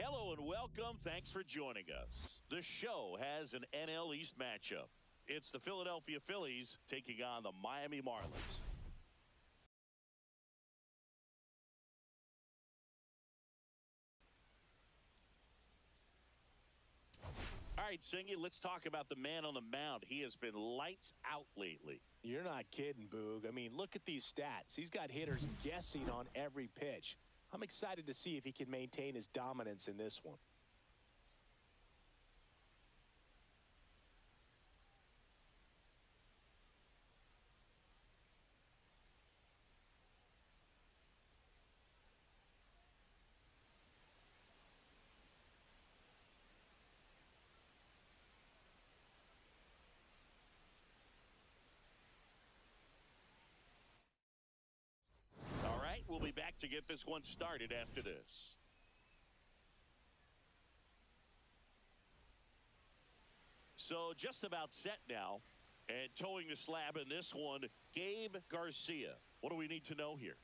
Hello and welcome. Thanks for joining us. The show has an NL East matchup. It's the Philadelphia Phillies taking on the Miami Marlins. All right, Singy, let's talk about the man on the mound. He has been lights out lately. You're not kidding, Boog. I mean, look at these stats. He's got hitters guessing on every pitch. I'm excited to see if he can maintain his dominance in this one. We'll be back to get this one started after this. So just about set now, and towing the slab in this one, Gabe Garcia. What do we need to know here?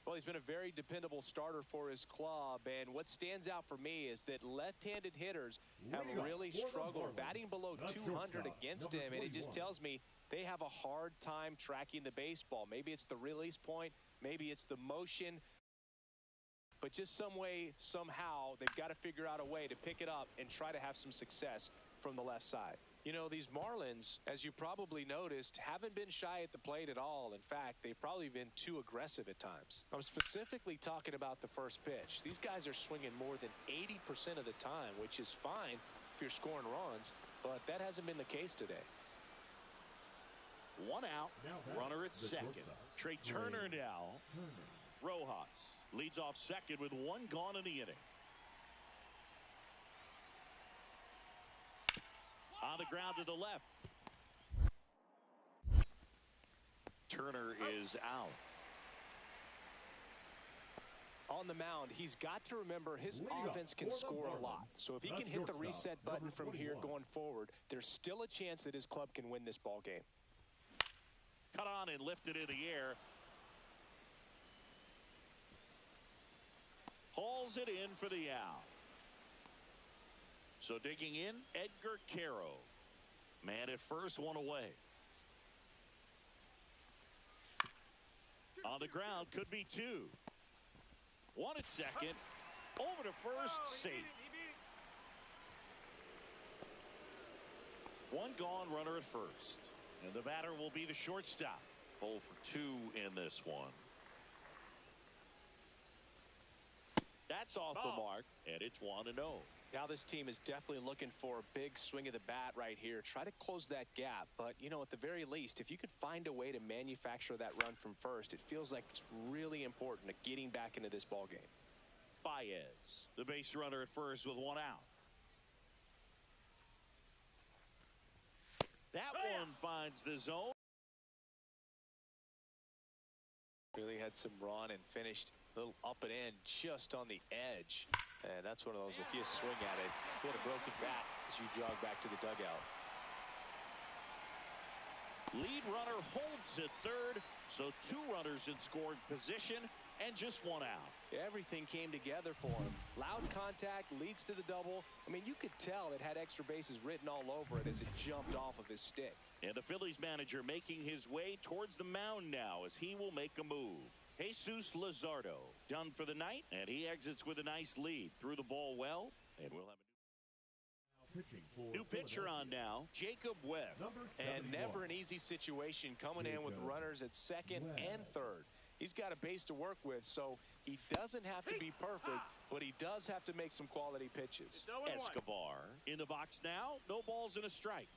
Well, he's been a very dependable starter for his club, and what stands out for me is that left-handed hitters have really struggled batting below 200 against him, and it just tells me they have a hard time tracking the baseball. Maybe it's the release point, maybe it's the motion, but just some way, somehow, they've got to figure out a way to pick it up and try to have some success from the left side. You know, these Marlins, as you probably noticed, haven't been shy at the plate at all. In fact, they've probably been too aggressive at times. I'm specifically talking about the first pitch. These guys are swinging more than 80% of the time, which is fine if you're scoring runs, but that hasn't been the case today. One out, runner at second. Trey Turner now. Rojas leads off second with one gone in the inning. On the ground to the left. Turner is out. On the mound, he's got to remember his offense can score a lot. So if he can hit the reset button from here going forward, there's still a chance that his club can win this ball game. Cut on and lifted in the air. Hauls it in for the out. So digging in, Edgar Caro. Man at first, one away. On the ground, could be two. One at second. Over to first, safe. One gone, runner at first. And the batter will be the shortstop. 0 for 2 in this one. That's off the mark, and it's 1-0. Now this team is definitely looking for a big swing of the bat right here. Try to close that gap. But, you know, at the very least, if you could find a way to manufacture that run from first, it feels like it's really important to getting back into this ball game. Baez, the base runner at first with one out. That one finds the zone. Really had some run and finished a little up and in just on the edge. And that's one of those, if you swing at it, you had a broken bat as you jog back to the dugout. Lead runner holds at third, so 2 runners in scoring position and just 1 out. Everything came together for him. Loud contact leads to the double. I mean, you could tell it had extra bases written all over it as it jumped off of his stick. And the Phillies manager making his way towards the mound now as he will make a move. Jesus Luzardo done for the night, and he exits with a nice lead. Threw the ball well, and we'll have a new pitcher on now, Jacob Webb. And never an easy situation coming in with runners at second and third. He's got a base to work with, so he doesn't have to be perfect, but he does have to make some quality pitches. Escobar in the box now, no balls and a strike.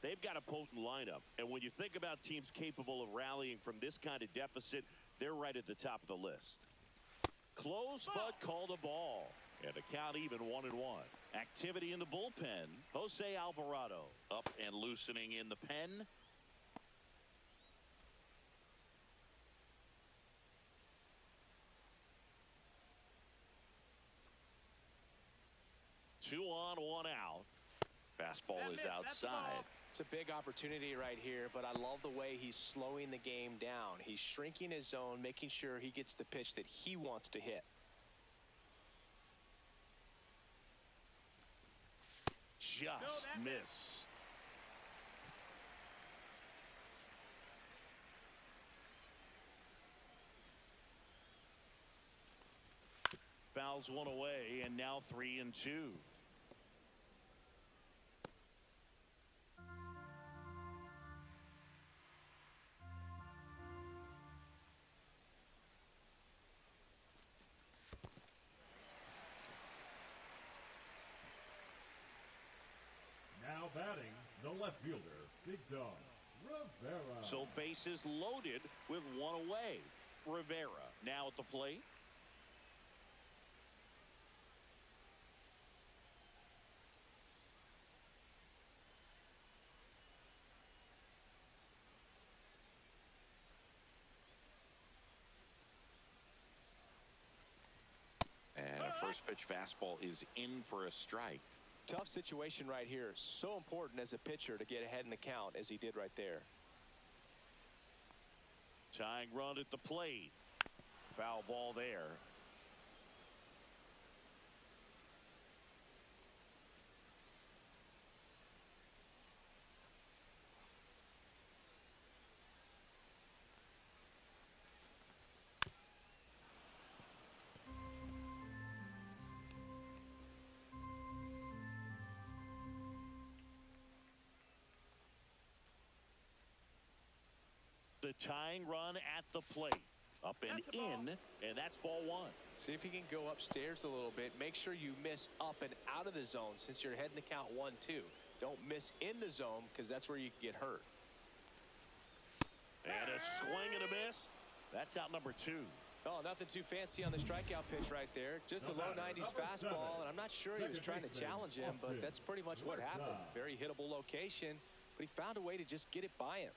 They've got a potent lineup, and when you think about teams capable of rallying from this kind of deficit, they're right at the top of the list. Close, but called a ball. And the count even 1-1. Activity in the bullpen. Jose Alvarado up and loosening in the pen. Two on, 1 out. Fastball is outside. It's a big opportunity right here, but I love the way he's slowing the game down. He's shrinking his zone, making sure he gets the pitch that he wants to hit. just missed. Fouls one away, and now 3-2. Now batting, the left fielder, Big Dog, Rivera. So bases loaded with one away. Rivera now at the plate. And a first pitch fastball is in for a strike. Tough situation right here. So important as a pitcher to get ahead in the count as he did right there. Tying run at the plate. Foul ball there. The tying run at the plate. Up and in, and that's ball one. See if you can go upstairs a little bit. Make sure you miss up and out of the zone since you're heading to count 1-2. Don't miss in the zone because that's where you can get hurt. And a swing and a miss. That's out number 2. Oh, nothing too fancy on the strikeout pitch right there. Just a low 90s fastball, and I'm not sure he was trying to challenge him, but that's pretty much what happened. Very hittable location, but he found a way to just get it by him.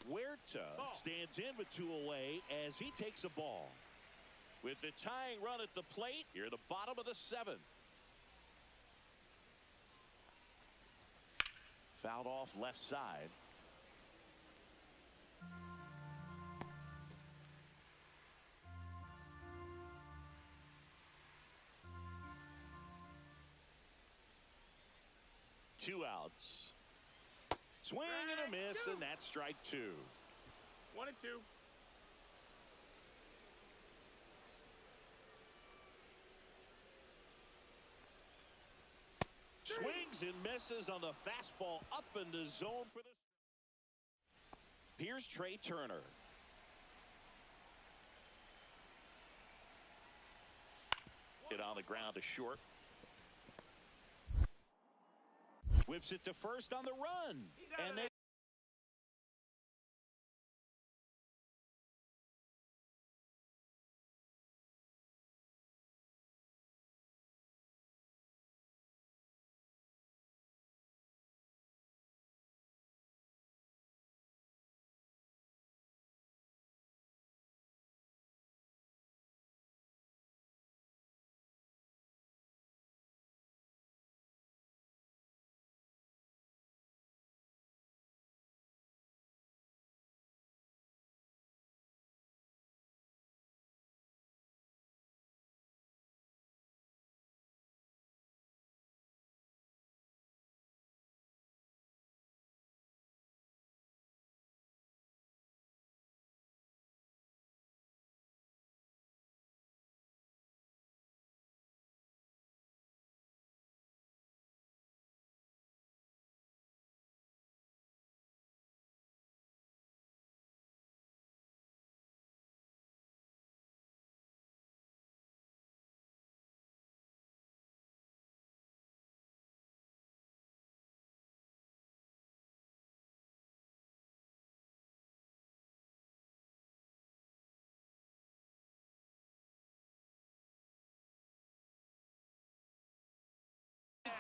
Huerta stands in with 2 away as he takes a ball. With the tying run at the plate, here at the bottom of the 7th. Fouled off left side. Two outs. Swing and a miss, and that's strike 2. 1-2. Swings and misses on the fastball up in the zone for the. Here's Trey Turner. Hit on the ground to short. Whips it to first on the run. And they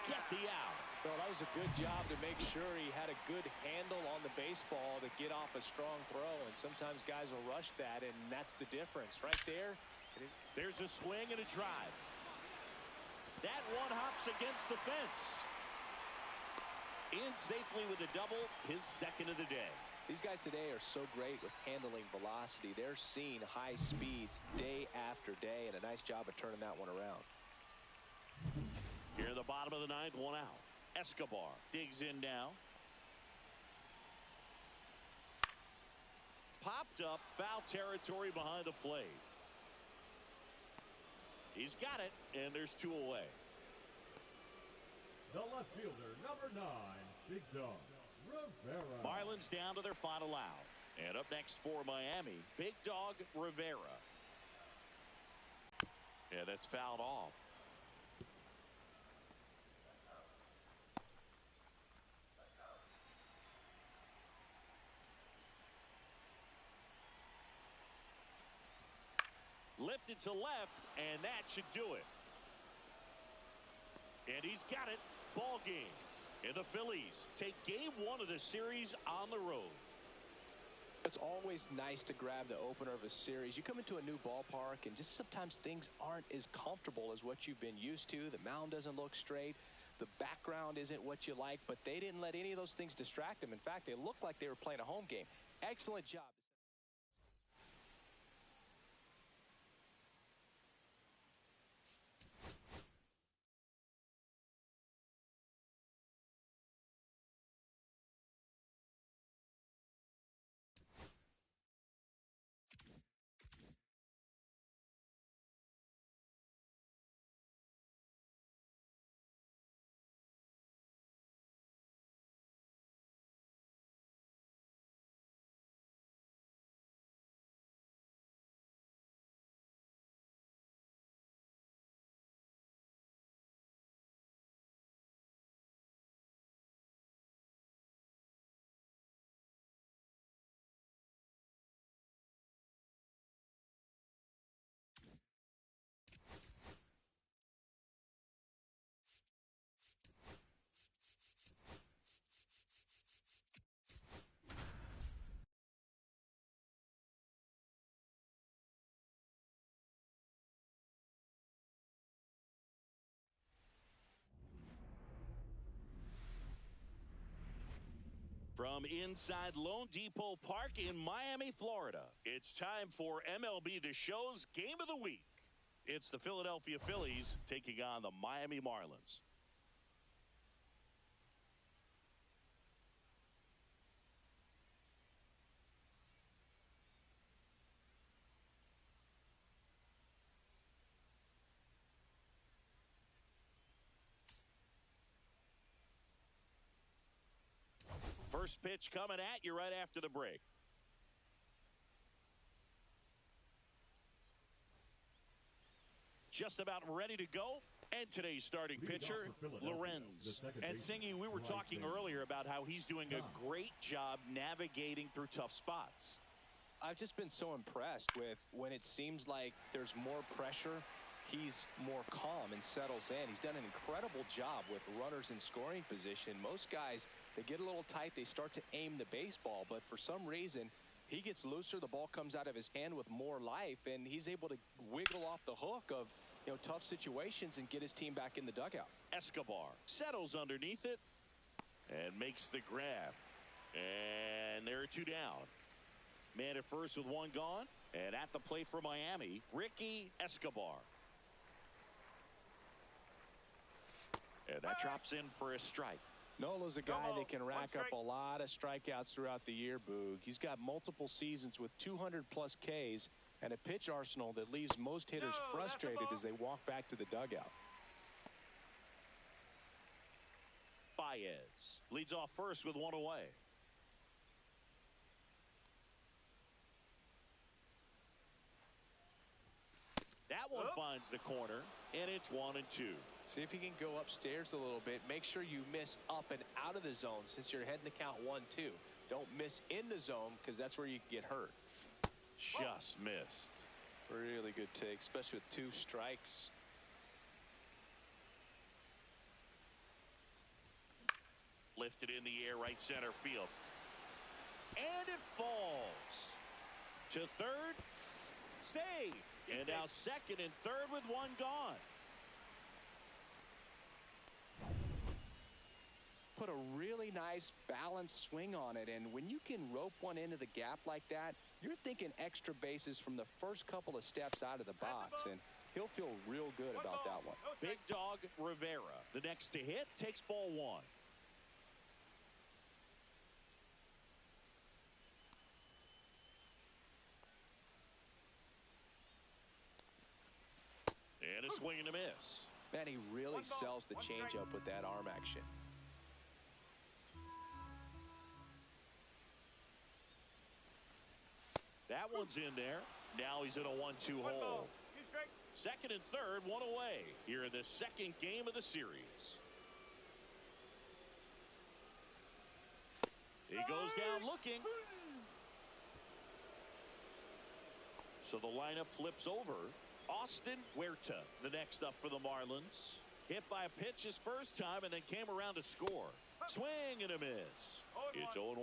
get the out. Well, that was a good job to make sure he had a good handle on the baseball to get off a strong throw, and sometimes guys will rush that, and that's the difference right there. There's a swing and a drive. That one hops against the fence. In safely with a double, his second of the day. These guys today are so great with handling velocity. They're seeing high speeds day after day, and a nice job of turning that one around. Here in the bottom of the ninth, one out. Escobar digs in now. Popped up, foul territory behind the plate. He's got it, and there's two away. The left fielder, number 9, Big Dog Rivera. Marlins down to their final out. And up next for Miami, Big Dog Rivera. Yeah, that's fouled off. Lifted to left, and that should do it. And he's got it. Ball game. And the Phillies take game 1 of the series on the road. It's always nice to grab the opener of a series. You come into a new ballpark, and just sometimes things aren't as comfortable as what you've been used to. The mound doesn't look straight. The background isn't what you like, but they didn't let any of those things distract them. In fact, they looked like they were playing a home game. Excellent job. From inside Lone Depot Park in Miami, Florida, it's time for MLB The Show's Game of the Week. It's the Philadelphia Phillies taking on the Miami Marlins. First pitch coming at you right after the break. Just about ready to go. And today's starting pitcher, Lorenz. And Singy, we were talking earlier about how he's doing a great job navigating through tough spots. I've just been so impressed with when it seems like there's more pressure, he's more calm and settles in. He's done an incredible job with runners in scoring position. Most guys, they get a little tight, they start to aim the baseball, but for some reason, he gets looser, the ball comes out of his hand with more life, and he's able to wiggle off the hook of tough situations and get his team back in the dugout. Escobar settles underneath it and makes the grab. And there are two down. Man at first with one gone. And at the plate for Miami, Ricky Escobar. And that drops in for a strike. Nola's a guy that can rack up a lot of strikeouts throughout the year, Boog. He's got multiple seasons with 200-plus Ks and a pitch arsenal that leaves most hitters frustrated as they walk back to the dugout. Baez leads off first with one away. That one finds the corner, and it's 1-2. See if you can go upstairs a little bit. Make sure you miss up and out of the zone since you're heading to count 1-2. Don't miss in the zone because that's where you can get hurt. Just missed. Really good take, especially with 2 strikes. Lifted in the air, right center field. And it falls. To third. Save. And now second and third with one gone. put a really nice balanced swing on it. And when you can rope one into the gap like that, you're thinking extra bases from the first couple of steps out of the box. And he'll feel real good about that one. Big Dog Rivera, the next to hit, takes ball one. And a swing and a miss. Man, he really sells the changeup with that arm action. That one's in there. Now he's in a 1-2 hole. Second and third, one away here in the second game of the series. He goes down looking. So the lineup flips over. Austin Huerta, the next up for the Marlins. Hit by a pitch his first time and then came around to score. Swing and a miss. It's 0-1.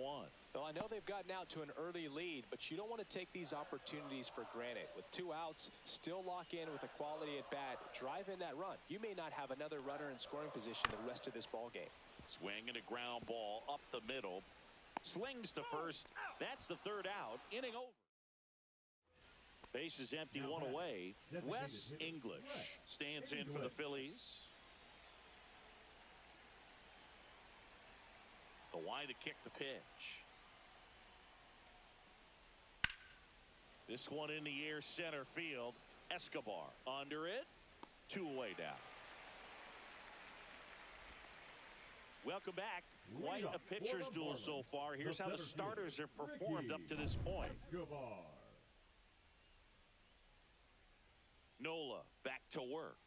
Well, I know they've gotten out to an early lead, but you don't want to take these opportunities for granted. With 2 outs, still lock in with a quality at bat, drive in that run. You may not have another runner in scoring position the rest of this ball game. Swing and a ground ball up the middle. Slings to first. That's the third out. Inning over. Base is empty, one away. Wes English stands in for the Phillies. The wide to kick the pitch. This one in the air, center field. Escobar under it. 2 away down. Welcome back. Quite a pitcher's duel so far. Here's how the starters have performed up to this point. Nola back to work.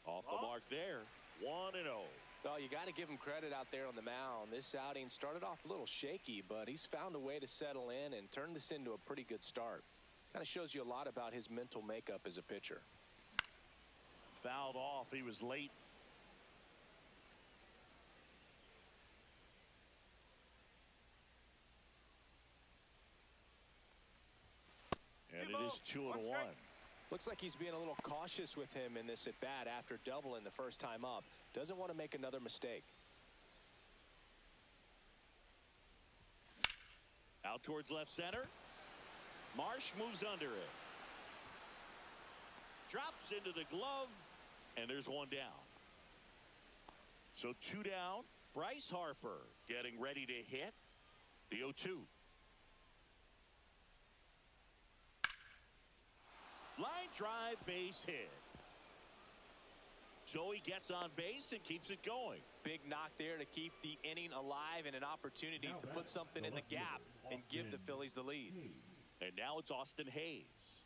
Off the mark there. 1-0. Well, you got to give him credit out there on the mound. This outing started off a little shaky, but he's found a way to settle in and turn this into a pretty good start. Kind of shows you a lot about his mental makeup as a pitcher. Fouled off. He was late. And it is 2-1. Looks like he's being a little cautious with him in this at bat after doubling the first time up. Doesn't want to make another mistake. Out towards left center. Marsh moves under it. Drops into the glove. And there's one down. So 2 down. Bryce Harper getting ready to hit the 0-2. Line drive, base hit. So he gets on base and keeps it going. Big knock there to keep the inning alive and an opportunity to put something in the gap and give the Phillies the lead. And now it's Austin Hayes.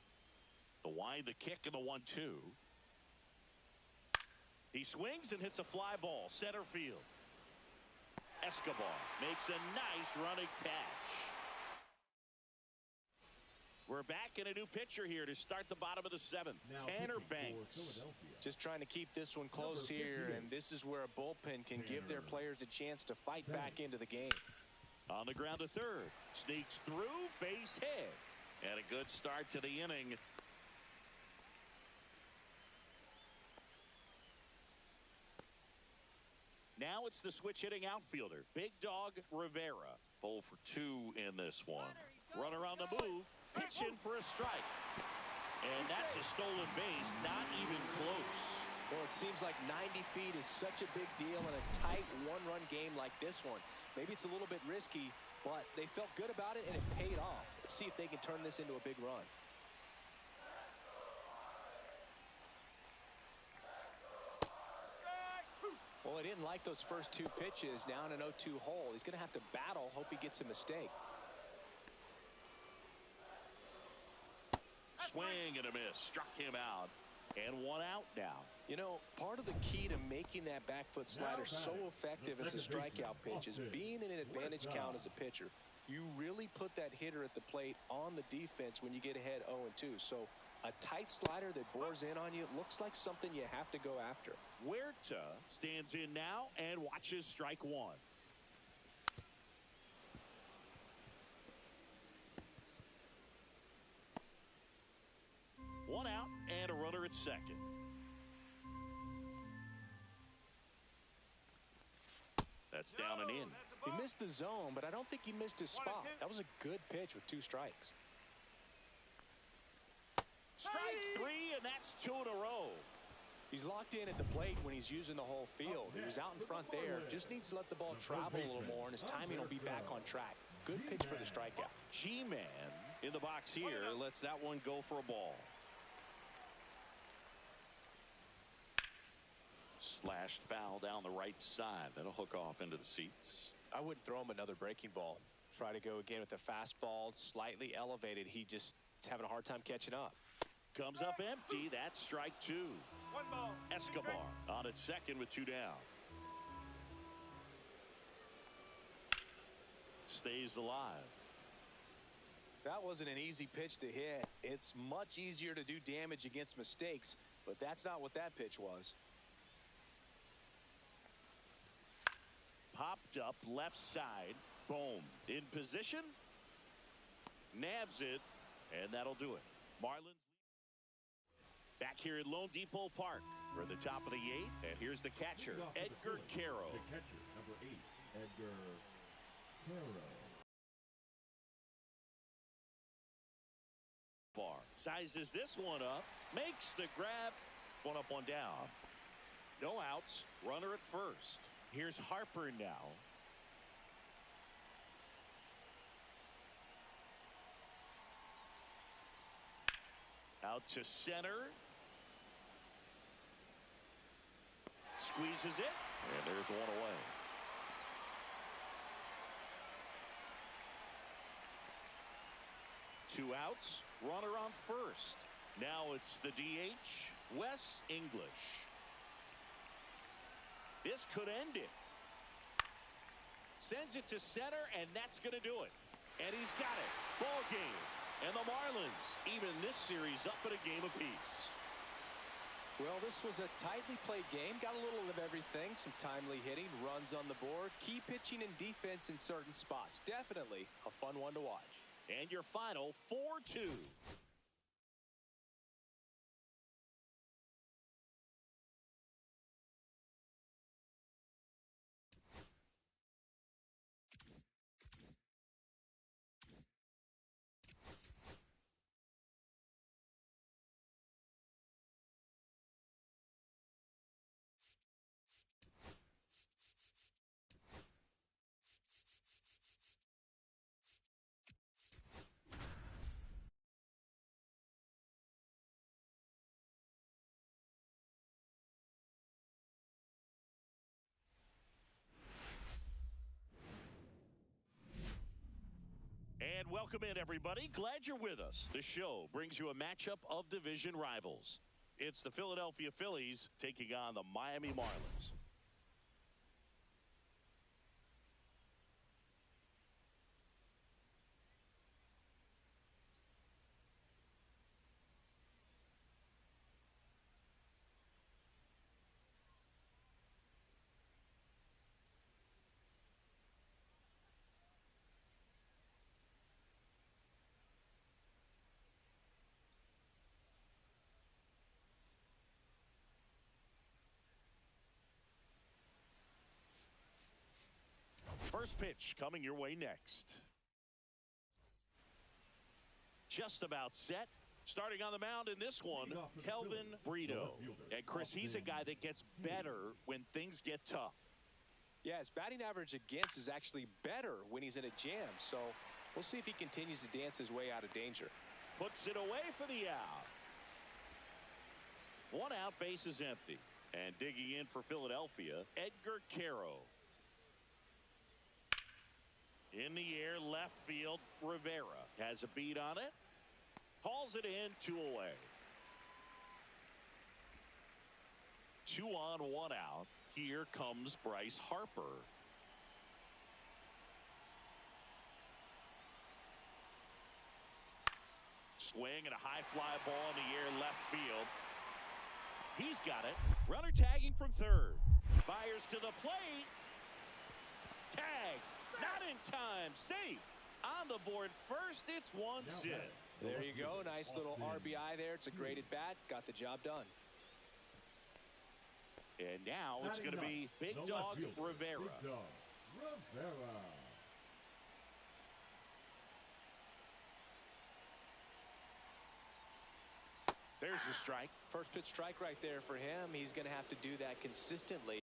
The wide, the kick, and the 1-2. He swings and hits a fly ball, center field. Escobar makes a nice running catch. We're back in a new pitcher here to start the bottom of the 7th. Tanner Banks. Just trying to keep this one close here, and this is where a bullpen can give their players a chance to fight back into the game. On the ground to third. Sneaks through, base hit. And a good start to the inning. Now it's the switch hitting outfielder, Big Dog Rivera. 0 for 2 in this one. Runner on the move. Pitch in for a strike. And that's a stolen base, not even close. Well, it seems like 90 feet is such a big deal in a tight one-run game like this one. Maybe it's a little bit risky, but they felt good about it, and it paid off. Let's see if they can turn this into a big run. Well, he didn't like those first 2 pitches. Now in an 0-2 hole. He's going to have to battle. Hope he gets a mistake. Swing and a miss. Struck him out. And 1 out now. You know, part of the key to making that back foot slider so effective as a strikeout pitch is being in an advantage count as a pitcher. You really put that hitter at the plate on the defense when you get ahead 0-2. So a tight slider that bores in on you looks like something you have to go after. Huerta stands in now and watches strike 1. One out and a runner at second. That's down and in. He missed the zone, but I don't think he missed his spot. That was a good pitch with 2 strikes. Strike 3, and that's 2 in a row. He's locked in at the plate when he's using the whole field. He was out in front there. Just needs to let the ball travel a little more, and his timing will be back on track. Good pitch for the strikeout. G-Man in the box here lets that one go for a ball. Slashed foul down the right side. That'll hook off into the seats. I wouldn't throw him another breaking ball. Try to go again with the fastball, slightly elevated. He just is having a hard time catching up. Comes up empty. That's strike 2. 1 ball. Escobar on at second with 2 down. Stays alive. That wasn't an easy pitch to hit. It's much easier to do damage against mistakes, but that's not what that pitch was. Popped up left side. Boom. In position. Nabs it. And that'll do it. Marlins back here at Lone Depot Park. We're at the top of the 8th. And here's the catcher, Edgar Caro. The catcher, number 8, Edgar Caro. Sizes this one up. Makes the grab. 1 up, 1 down. No outs. Runner at first. Here's Harper now. Out to center. Squeezes it. And there's 1 away. Two outs. Runner on first. Now it's the DH, Wes English. This could end it. Sends it to center, and that's going to do it. And he's got it. Ball game. And the Marlins even this series up at a game apiece. Well, this was a tightly played game. Got a little of everything. Some timely hitting, runs on the board, key pitching and defense in certain spots. Definitely a fun one to watch. And your final 4-2. And welcome in, everybody. Glad you're with us. The show brings you a matchup of division rivals. It's the Philadelphia Phillies taking on the Miami Marlins. First pitch coming your way next. Just about set. Starting on the mound in this one, Kelvin Brito. And Chris, he's a guy that gets better when things get tough. Yeah, his batting average against is actually better when he's in a jam. So we'll see if he continues to dance his way out of danger. Puts it away for the out. 1 out, base is empty. And digging in for Philadelphia, Edgar Caro. In the air, left field, Rivera has a beat on it. Hauls it in, 2 away. 2 on, 1 out. Here comes Bryce Harper. Swing and a high fly ball in the air, left field. He's got it. Runner tagging from third. Fires to the plate. Tag. Not in time. Safe. On the board first. It's 1 zip. There you go. Nice little RBI there. It's a great at bat. Got the job done. And now it's going to be Big Dog Rivera. Rivera. There's the strike. First pitch strike right there for him. He's going to have to do that consistently.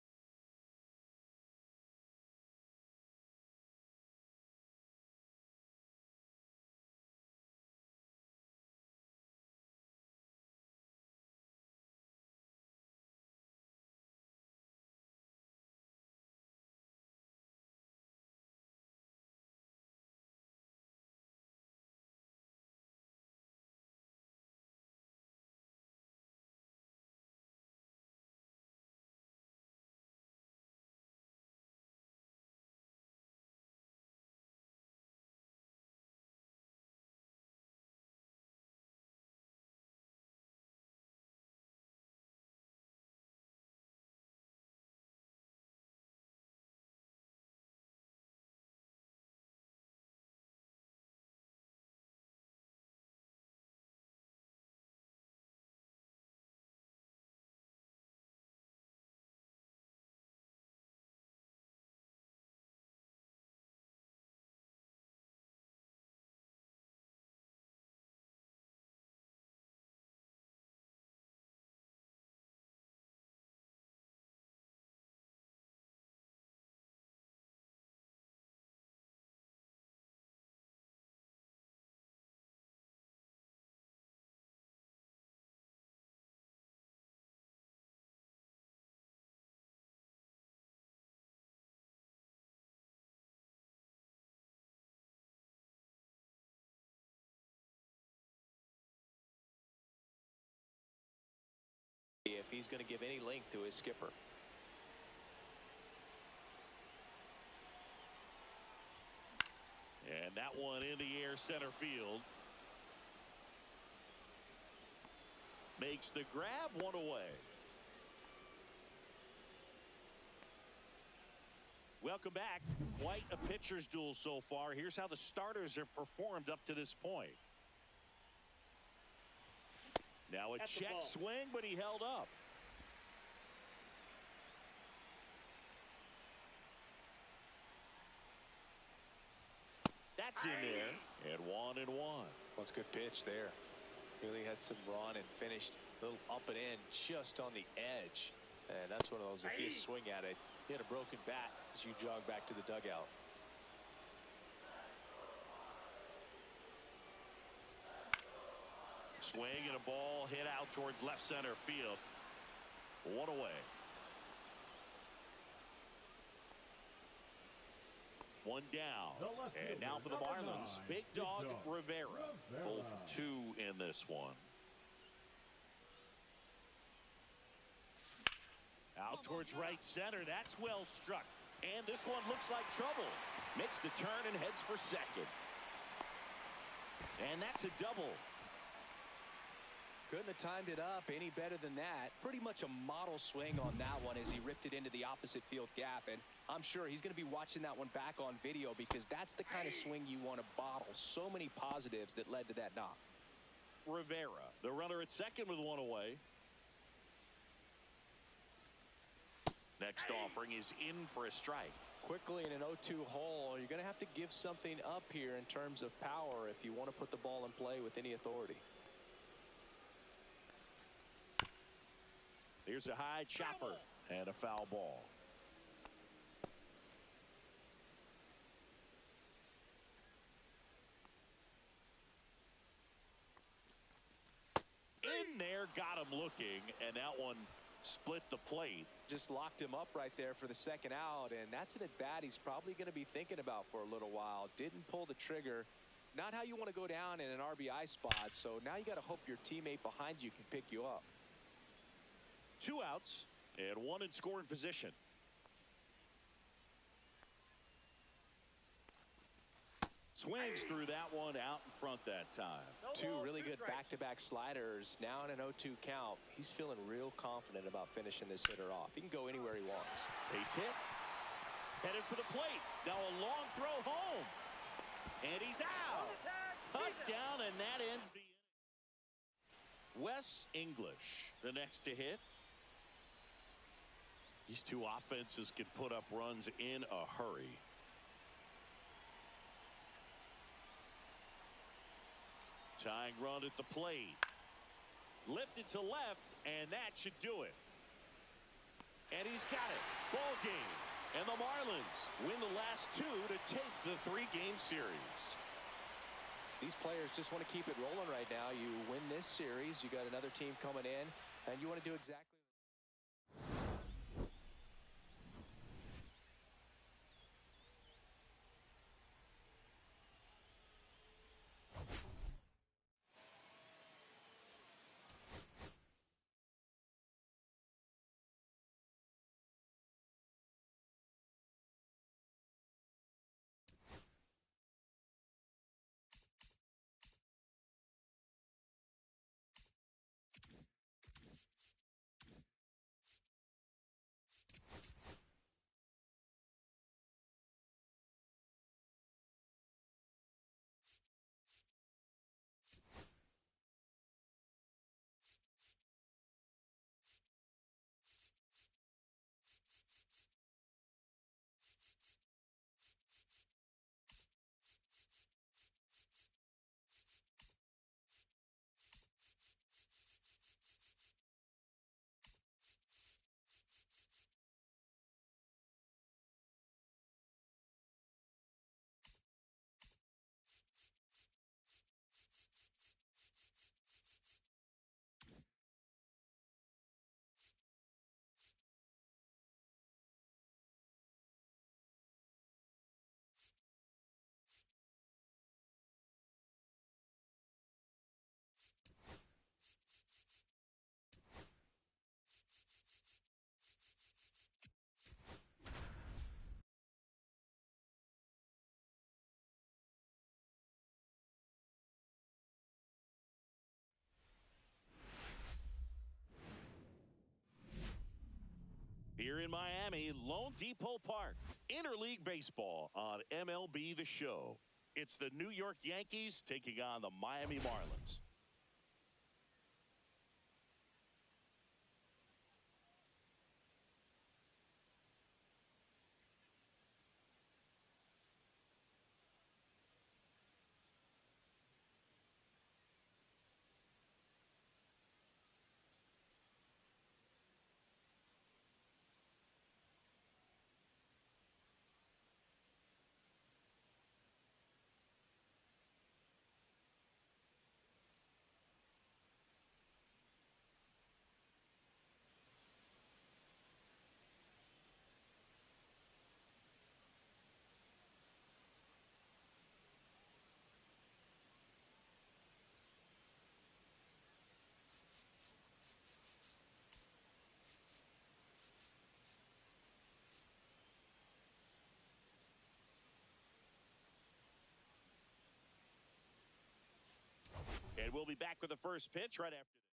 If he's going to give any length to his skipper. And that one in the air center field. Makes the grab, one away. Welcome back. Quite a pitcher's duel so far. Here's how the starters have performed up to this point. Now a check swing, but he held up. That's in there. And 1-1. Well, it's a good pitch there. Really had some run and finished a little up and in just on the edge. And that's one of those, if you swing at it, you hit a broken bat as you jog back to the dugout. Swing and a ball hit out towards left center field. One away. One down. And now for the Marlins, Big Dog Rivera. Both 2 in this one. Out towards right center. That's well struck. And this one looks like trouble. Makes the turn and heads for second. And that's a double. Couldn't have timed it up any better than that. Pretty much a model swing on that one as he ripped it into the opposite field gap. And I'm sure he's going to be watching that one back on video because that's the kind of swing you want to bottle. So many positives that led to that knock. Rivera, the runner at second with one away. Next offering is in for a strike. Quickly in an 0-2 hole, you're going to have to give something up here in terms of power if you want to put the ball in play with any authority. Here's a high chopper and a foul ball. In there, got him looking, and that one split the plate. Just locked him up right there for the second out, and that's an at-bat he's probably going to be thinking about for a little while. Didn't pull the trigger. Not how you want to go down in an RBI spot, so now you got to hope your teammate behind you can pick you up. 2 outs and 1 in scoring position. Swings through that one out in front that time. 2 really good back-to-back sliders. Now in an 0-2 count. He's feeling real confident about finishing this hitter off. He can go anywhere he wants. Base hit. Headed for the plate. Now a long throw home. And he's out. Cut down, and that ends the inning. Wes English, the next to hit. These two offenses can put up runs in a hurry. Tying run at the plate. Lifted to left, and that should do it. And he's got it. Ball game. And the Marlins win the last two to take the 3-game series. These players just want to keep it rolling right now. You win this series, you got another team coming in, and you want to do exactly. Here in Miami, Lone Depot Park, Interleague Baseball on MLB The Show. It's the New York Yankees taking on the Miami Marlins. And we'll be back with the first pitch right after this.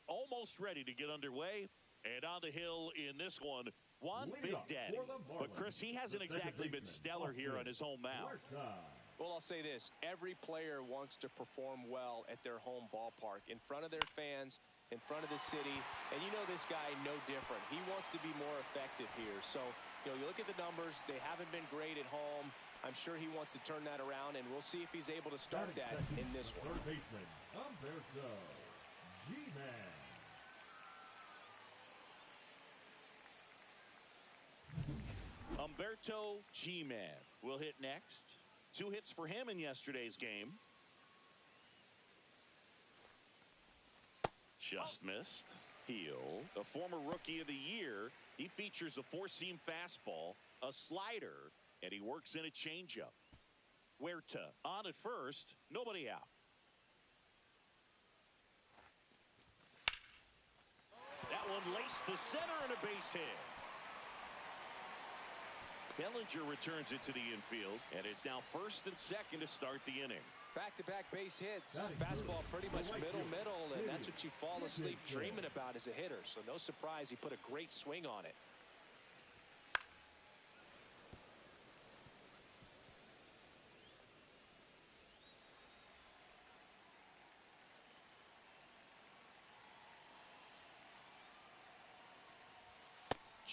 Almost ready to get underway. And on the hill in this one, Juan Big Daddy. But, Chris, he hasn't exactly been stellar here on his home mound. Well, I'll say this. Every player wants to perform well at their home ballpark, in front of their fans, in front of the city. And you know this guy no different. He wants to be more effective here. So, you look at the numbers. They haven't been great at home. I'm sure he wants to turn that around, and we'll see if he's able to start that in this one. Third baseman, Umberto G-Man. Umberto G-Man will hit next. 2 hits for him in yesterday's game. Just missed. Heel, a former Rookie of the Year. He features a 4-seam fastball, a slider, and he works in a changeup. Huerta on at first, nobody out. That one laced to center and a base hit. Bellinger returns it to the infield, and it's now first and second to start the inning. Back-to-back base hits. Fastball pretty much middle, and that's what you fall asleep dreaming about as a hitter. So no surprise he put a great swing on it.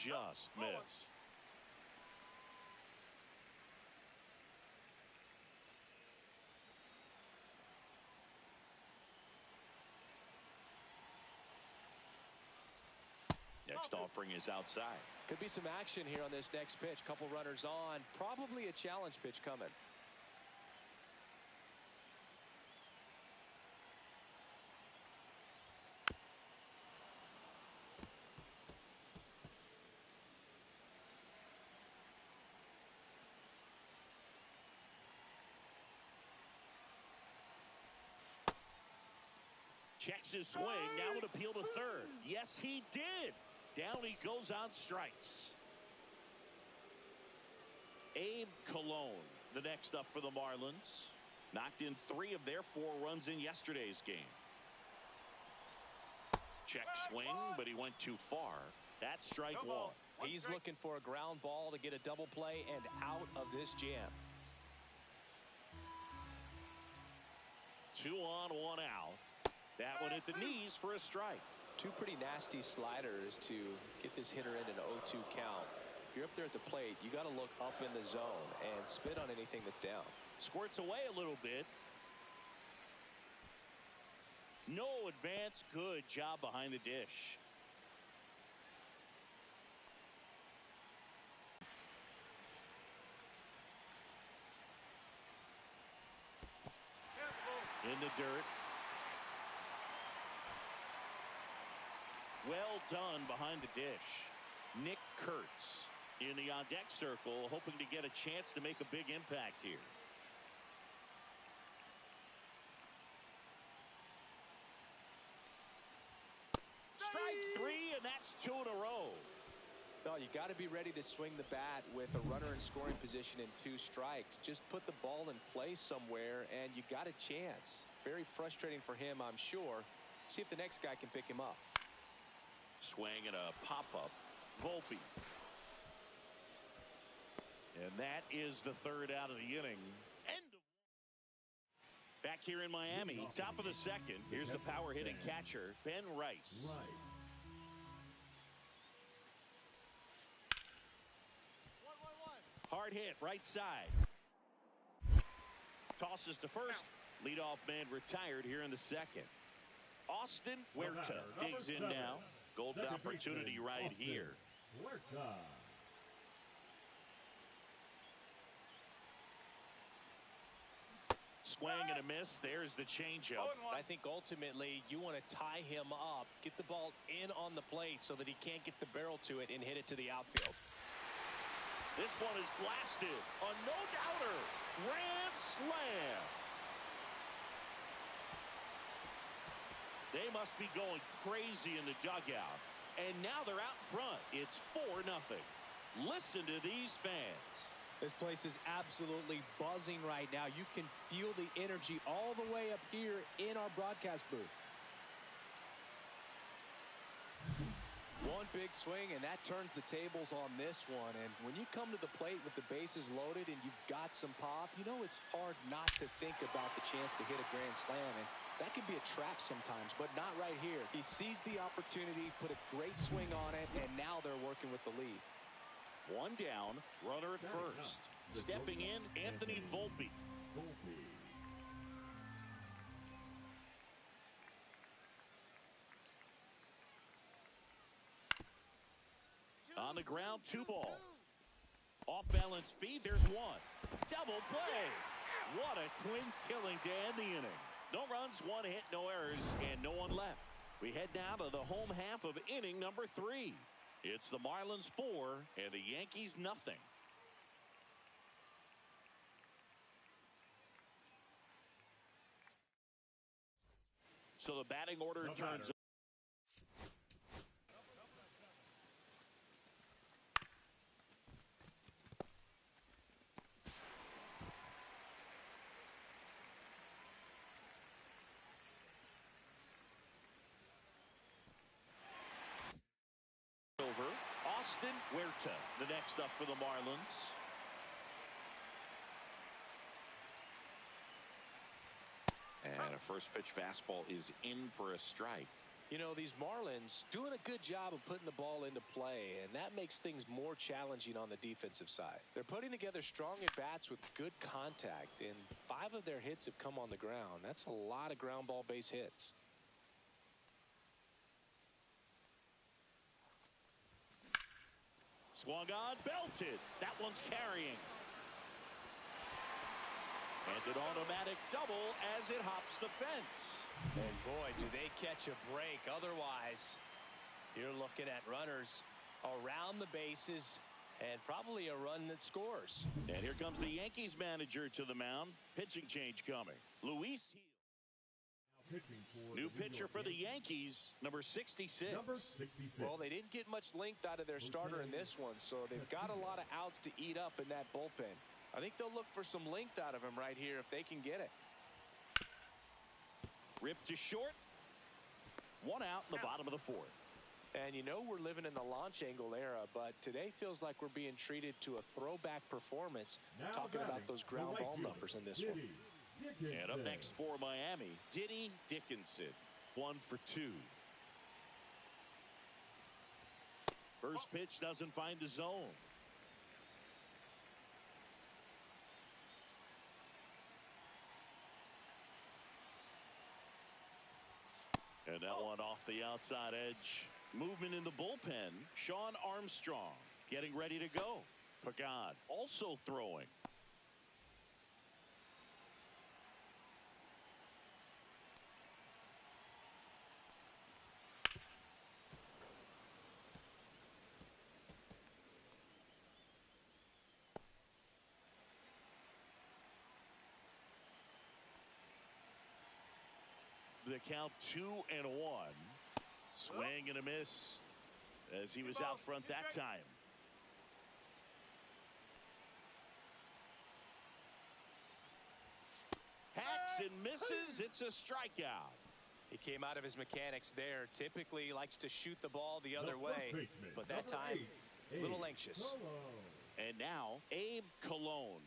just missed. Next offering is outside. Could be some action here on this next pitch. Couple runners on. Probably a challenge pitch coming. Checks his swing. Now would appeal to third. Yes, he did. Down he goes on strikes. Abe Cologne, the next up for the Marlins. Knocked in 3 of their 4 runs in yesterday's game. Check swing, but he went too far. That's strike one. He's looking for a ground ball to get a double play and out of this jam. 2 on, 1 out. That one at the knees for a strike. 2 pretty nasty sliders to get this hitter in an 0-2 count. If you're up there at the plate, you got to look up in the zone and spit on anything that's down. Squirts away a little bit. No advance. Good job behind the dish. In the dirt. Well done behind the dish. Nick Kurtz in the on-deck circle, hoping to get a chance to make a big impact here. Strike 3, and that's 2 in a row. Well, you got to be ready to swing the bat with a runner in scoring position and 2 strikes. Just put the ball in place somewhere, and you got a chance. Very frustrating for him, I'm sure. See if the next guy can pick him up. Swing and a pop-up. Volpe. And that is the 3rd out of the inning. Back here in Miami, top of the 2nd. Here's the power-hitting catcher, Ben Rice. Hard hit, right side. Tosses to first. Leadoff man retired here in the 2nd. Austin Huerta digs in now. Golden opportunity right here. Swing and a miss. There's the changeup. I think ultimately you want to tie him up, get the ball in on the plate so that he can't get the barrel to it and hit it to the outfield. This one is blasted. A no-doubter. Grand slam. They must be going crazy in the dugout. And now they're out front. It's 4-0. Listen to these fans. This place is absolutely buzzing right now. You can feel the energy all the way up here in our broadcast booth. One big swing, and that turns the tables on this one. And when you come to the plate with the bases loaded and you've got some pop, you know it's hard not to think about the chance to hit a grand slam. And that could be a trap sometimes, but not right here. He sees the opportunity, put a great swing on it, and now they're working with the lead. 1 down, runner at first. Stepping in, Anthony Volpe. On the ground, 2 ball. Off balance feed, there's 1. Double play. What a twin killing to end the inning. No runs, 1 hit, no errors, and no one left. We head now to the home half of inning number 3. It's the Marlins 4 and the Yankees nothing. So the batting order turns. Over. Austin Huerta, the next up for the Marlins. And a first pitch fastball is in for a strike. You know, these Marlins doing a good job of putting the ball into play, and that makes things more challenging on the defensive side. They're putting together strong at-bats with good contact, and 5 of their hits have come on the ground. That's a lot of ground ball base hits. Swung on, belted. That one's carrying. And an automatic double as it hops the fence. And boy, do they catch a break. Otherwise, you're looking at runners around the bases and probably a run that scores. And here comes the Yankees manager to the mound. Pitching change coming. Luis Hill. New pitcher for the Yankees, number 66. Well, they didn't get much length out of their starter in this one, so they've got a lot of outs to eat up in that bullpen. I think they'll look for some length out of him right here if they can get it. Ripped to short. 1 out in the bottom of the 4th. And you know we're living in the launch angle era, but today feels like we're being treated to a throwback performance, talking about those ground ball numbers in this one. And up next for Miami, Diddy Dickinson. 1 for 2. First pitch doesn't find the zone. And that one off the outside edge. Movement in the bullpen. Sean Armstrong getting ready to go. Pagan also throwing. The count 2-1. Swing and a miss as he was out front that time. Hacks and misses. It's a strikeout. He came out of his mechanics there. Typically likes to shoot the ball the other way, but that time a little anxious. And now Abe Cologne.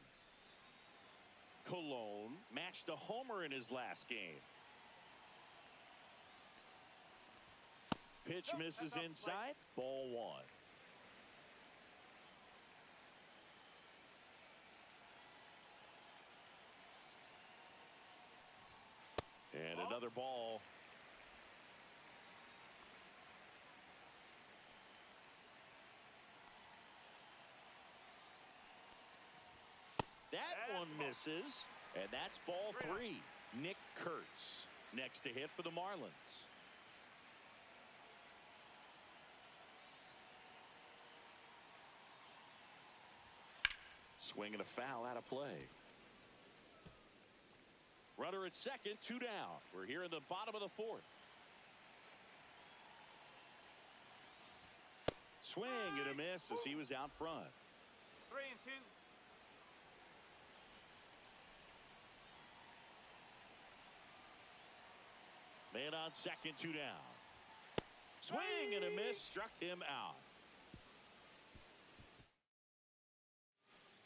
Cologne matched a homer in his last game. Pitch misses inside. Ball 1. And another ball. That one misses. And that's ball 3. Nick Kurtz next to hit for the Marlins. Swing and a foul out of play. Runner at second, 2 down. We're here in the bottom of the 4th. Swing and a miss as he was out front. 3-2. Man on second, 2 down. Swing and a miss, struck him out.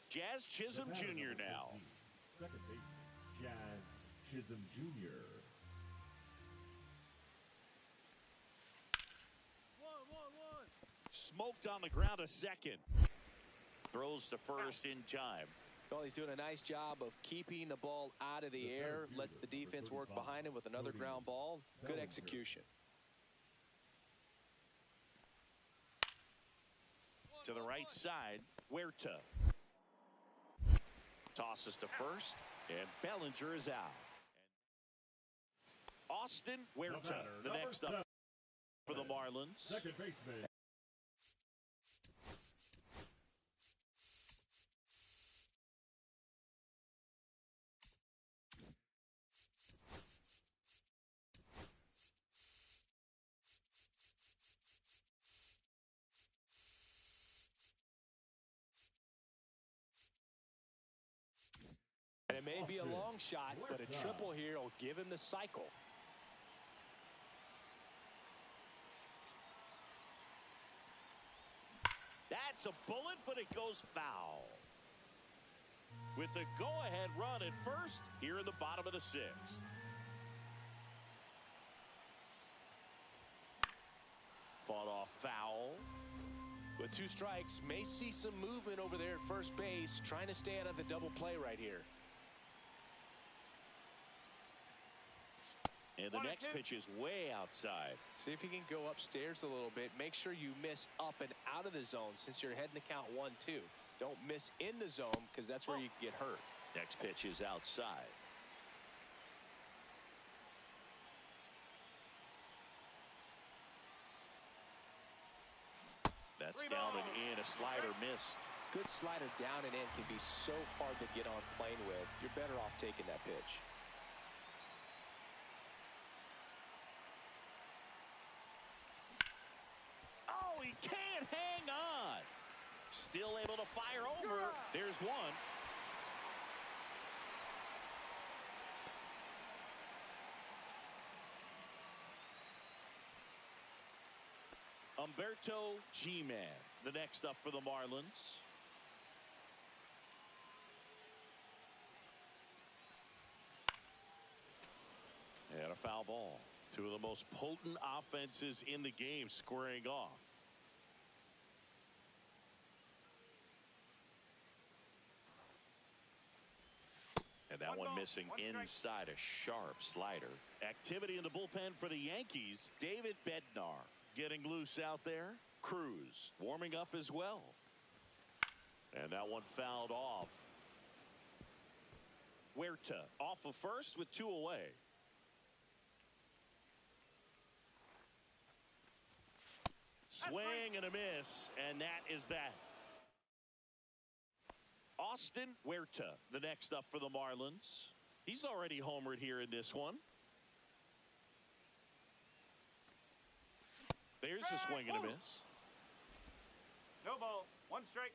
Jazz Chisholm Jr. now. Second baseman, Jazz Chisholm Jr. 1-1-1. Smoked on the ground a second. Throws to first in time. Well, he's doing a nice job of keeping the ball out of the air. Lets the defense work behind him with another ground ball. Good execution. To the right side, Huerta. Tosses to first, and Bellinger is out. Austin Huerta, the next up for the Marlins. Second baseman. And it may be a long shot, but a triple here will give him the cycle. That's a bullet, but it goes foul. With the go-ahead run at first, here in the bottom of the 6th. Fought off foul. With 2 strikes, may see some movement over there at first base, trying to stay out of the double play right here. And the next pitch is way outside. See if you can go upstairs a little bit. Make sure you miss up and out of the zone since you're heading to count 1-2. Don't miss in the zone because that's where you can get hurt. Next pitch is outside. That's down and in. A slider missed. Good slider down and in can be so hard to get on plane with. You're better off taking that pitch. Oh, he can't hang on. Still able to fire over. There's one. Humberto G-Man, the next up for the Marlins. And a foul ball. 2 of the most potent offenses in the game squaring off. And that one missing inside, a sharp slider. Activity in the bullpen for the Yankees. David Bednar getting loose out there. Cruz warming up as well. And that one fouled off. Huerta off of first with 2 away. Swing and a miss, and that is that. Austin Huerta, the next up for the Marlins. He's already homered here in this one. There's a swing and a miss. No ball. 1 strike.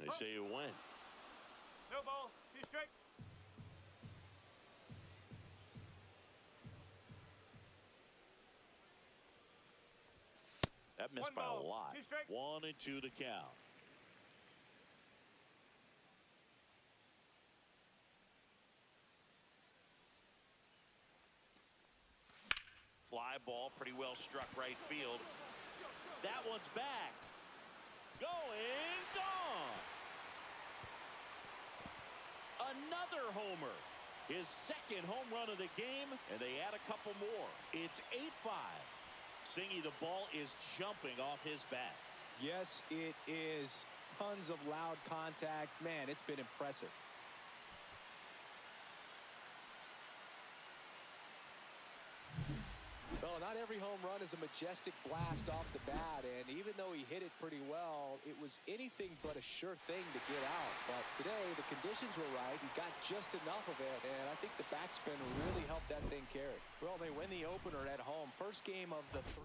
They say you win. No ball. 2 strike. That missed by a lot. 2 strike. 1 and 2 to count. Fly ball, pretty well struck right field. That one's back. Going, gone. Another homer. His second home run of the game, and they add a couple more. It's 8-5. Singy, the ball is jumping off his bat. Yes, it is. Tons of loud contact. Man, it's been impressive. Well, not every home run is a majestic blast off the bat, and even though he hit it pretty well, it was anything but a sure thing to get out. But today, the conditions were right. He got just enough of it, and I think the backspin really helped that thing carry. Well, they win the opener at home. First game of the 3.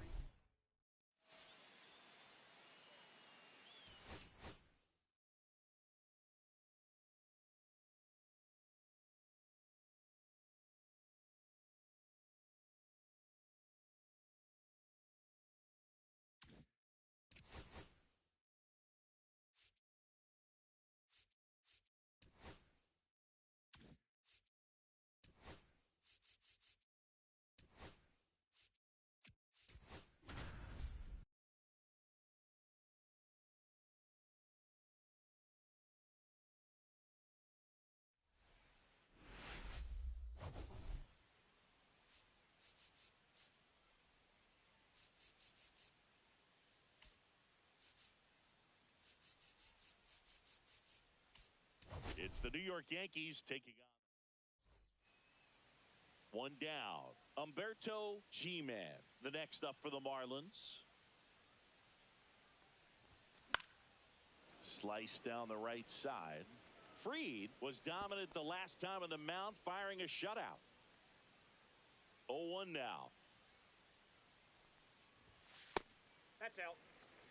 It's the New York Yankees taking on. 1 down. Humberto G-Man, the next up for the Marlins. Slice down the right side. Fried was dominant the last time on the mound, firing a shutout. 0-1 now. That's out.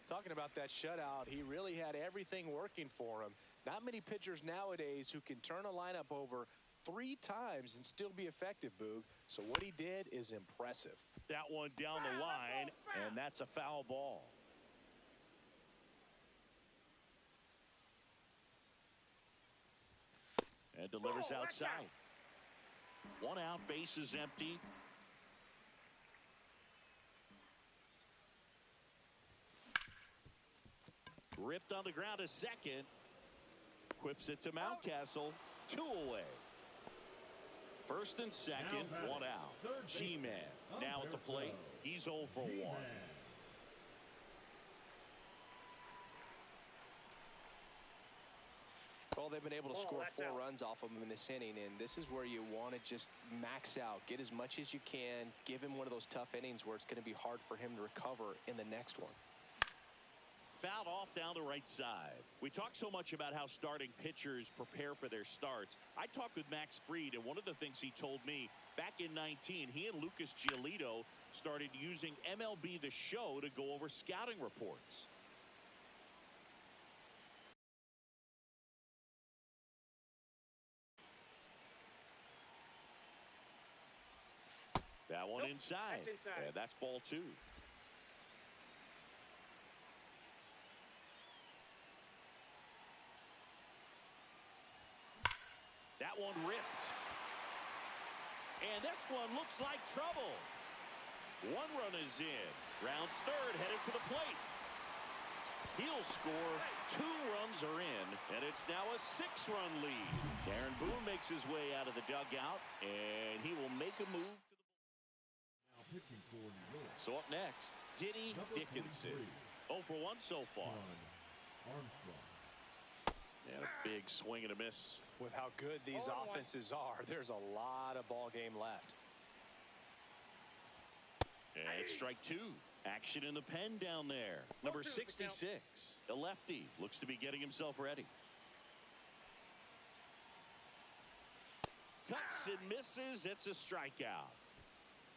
Talking about that shutout, he really had everything working for him. Not many pitchers nowadays who can turn a lineup over 3 times and still be effective, Boog. So what he did is impressive. That one down the line, and that's a foul ball. And delivers outside. One out, bases empty. Ripped on the ground to second. Whips it to Mountcastle. 2 away. First and second, 1 out. G-Man now at the plate. He's 0 for 1. Well, they've been able to score 4 runs off of him in this inning, and this is where you want to just max out. Get as much as you can. Give him one of those tough innings where it's going to be hard for him to recover in the next one. Fouled off down the right side. We talk so much about how starting pitchers prepare for their starts. I talked with Max Fried, and one of the things he told me back in 19, he and Lucas Giolito started using MLB The Show to go over scouting reports. That one inside. That's inside. And that's ball 2. That one ripped. And this one looks like trouble. 1 run is in. Rounds third, headed for the plate. He'll score. 2 runs are in, and it's now a 6-run lead. Darren Boone makes his way out of the dugout, and he will make a move to the... Now pitching for New York. So up next, Denny Dickinson. 0 for 1 so far. Armstrong. And a big swing and a miss. With how good these offenses are, there's a lot of ball game left. And it's strike 2. Action in the pen down there. Number 66, a lefty, looks to be getting himself ready. Cuts and misses. It's a strikeout.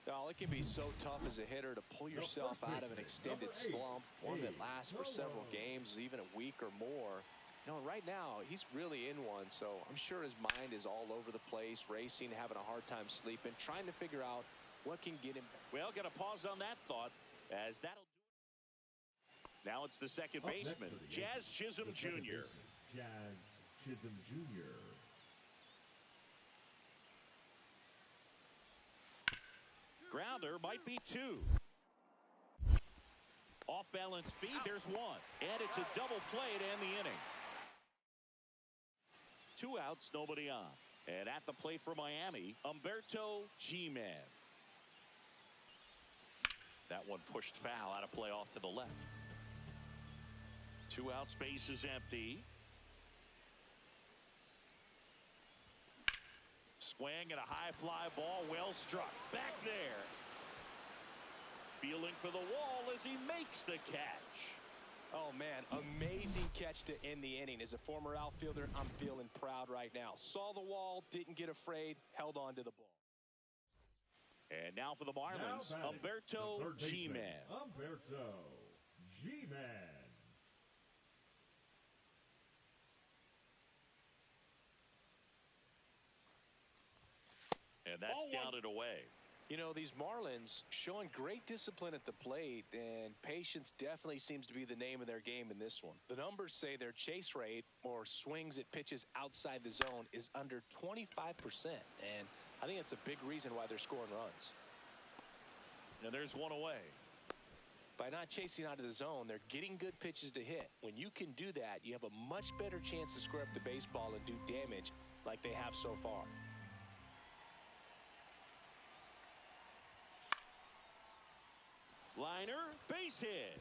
Well, it can be so tough as a hitter to pull yourself out of an extended slump, one that lasts for several games, even a week or more. You know, right now, he's really in one, so I'm sure his mind is all over the place, racing, having a hard time sleeping, trying to figure out what can get him back. Well, got to pause on that thought, as that'll do it. Now it's the second baseman, Jazz Chisholm Jr. Jazz Chisholm Jr. Grounder might be 2. Off balance feed, there's 1. And it's a double play to end the inning. 2 outs, nobody on. And at the plate for Miami, Humberto G-Man. That one pushed foul out of play off to the left. 2 outs, base is empty. Swing and a high fly ball, well struck. Back there. Feeling for the wall as he makes the catch. Oh, man, amazing catch to end the inning. As a former outfielder, I'm feeling proud right now. Saw the wall, didn't get afraid, held on to the ball. And now for the Marlins, Humberto G-Man. Humberto G-Man. And that's down and away. You know, these Marlins showing great discipline at the plate, and patience definitely seems to be the name of their game in this one. The numbers say their chase rate, or swings at pitches outside the zone, is under 25%, and I think that's a big reason why they're scoring runs. And there's 1 away. By not chasing out of the zone, they're getting good pitches to hit. When you can do that, you have a much better chance to square up the baseball and do damage like they have so far. Liner, base hit.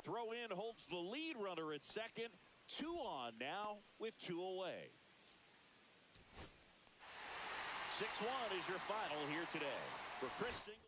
Throw in holds the lead runner at second. 2 on now with 2 away. 6-1 is your final here today. For Chris Singleton.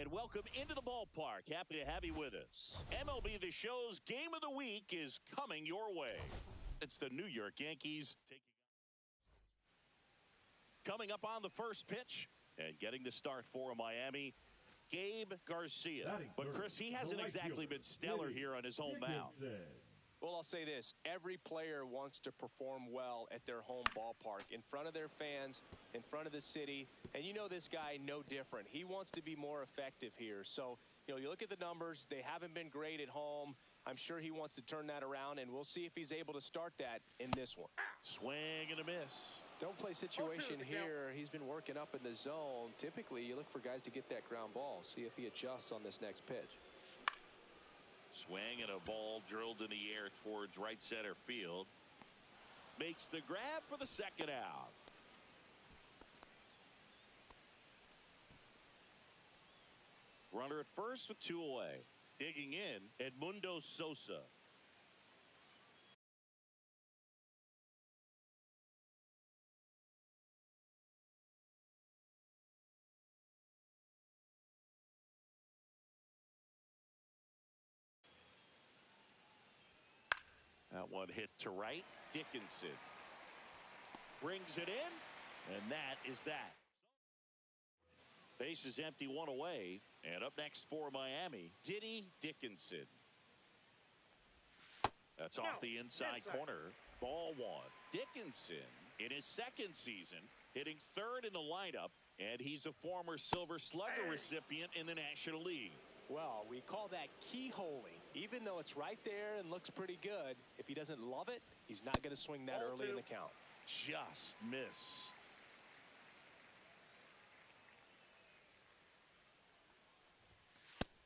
And welcome into the ballpark. Happy to have you with us. MLB The Show's Game of the Week is coming your way. It's the New York Yankees coming up on the first pitch and getting to start for Miami, Gabe Garcia. But Chris, he hasn't exactly been stellar here on his home mound. Well, I'll say this. Every player wants to perform well at their home ballpark, in front of their fans, in front of the city. And you know this guy no different. He wants to be more effective here. So, you look at the numbers. They haven't been great at home. I'm sure he wants to turn that around, and we'll see if he's able to start that in this one. Swing and a miss. Don't play situation here. He's been working up in the zone. Typically, you look for guys to get that ground ball. See if he adjusts on this next pitch. Swing and a ball drilled in the air towards right center field. Makes the grab for the second out. Runner at first with 2 away. Digging in, Edmundo Sosa. That one hit to right. Dickinson brings it in, and that is that. Base is empty, 1 away, and up next for Miami, Diddy Dickinson. That's off the inside corner. Ball 1. Dickinson in his second season, hitting third in the lineup, and he's a former Silver Slugger recipient in the National League. Well, we call that keyholing. Even though it's right there and looks pretty good, if he doesn't love it, he's not going to swing that early in the count. Just missed.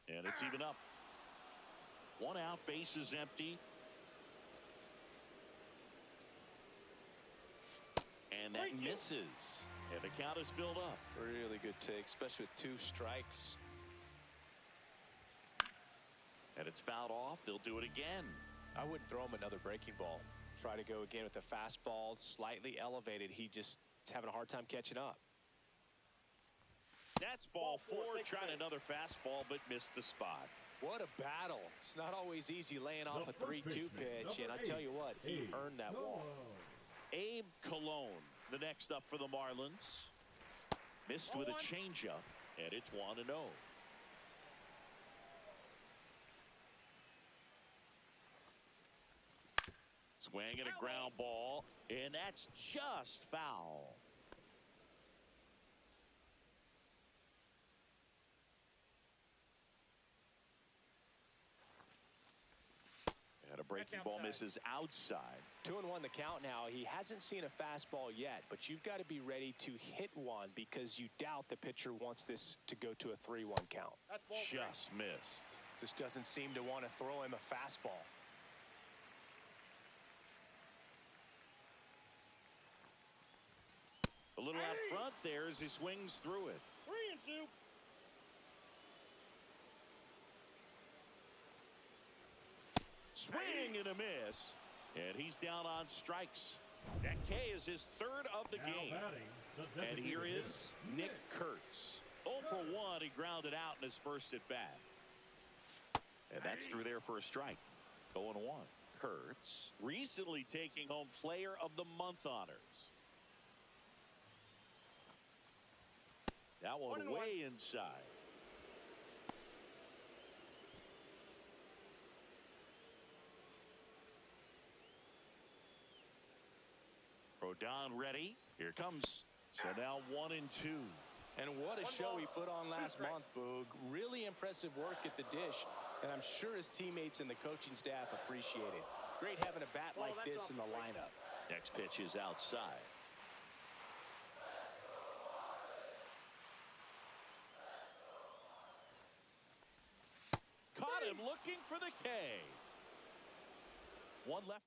And it's even up. 1 out, base is empty. And that misses. And the count is filled up. Really good take, especially with 2 strikes. And it's fouled off. They'll do it again. I wouldn't throw him another breaking ball. Try to go again with the fastball, slightly elevated. He just is having a hard time catching up. That's ball 4. Trying another fastball, but missed the spot. What a battle. It's not always easy laying off a 3-2 pitch, and I tell you what, he earned that walk. Abe Cologne, the next up for the Marlins. Missed with a changeup, and it's 1-0. Swing and a ground ball, and that's just foul. And a breaking ball misses outside. 2-1 the count now. He hasn't seen a fastball yet, but you've got to be ready to hit one because you doubt the pitcher wants this to go to a 3-1 count. Just missed. Just doesn't seem to want to throw him a fastball. A little out front there as he swings through it. 3-2. Swing and a miss. And he's down on strikes. That K is his 3rd of the game. And here is Nick Kurtz. 0 for 1. He grounded out in his first at bat. And that's through there for a strike. 0-1. Kurtz recently taking home Player of the Month honors. That one way inside. Rodon ready. Here comes. So now 1-2. And what a show he put on last month, Boog. Really impressive work at the dish, and I'm sure his teammates and the coaching staff appreciate it. Great having a bat like this in the lineup. Next pitch is outside. Caught him looking for the K. 1 left.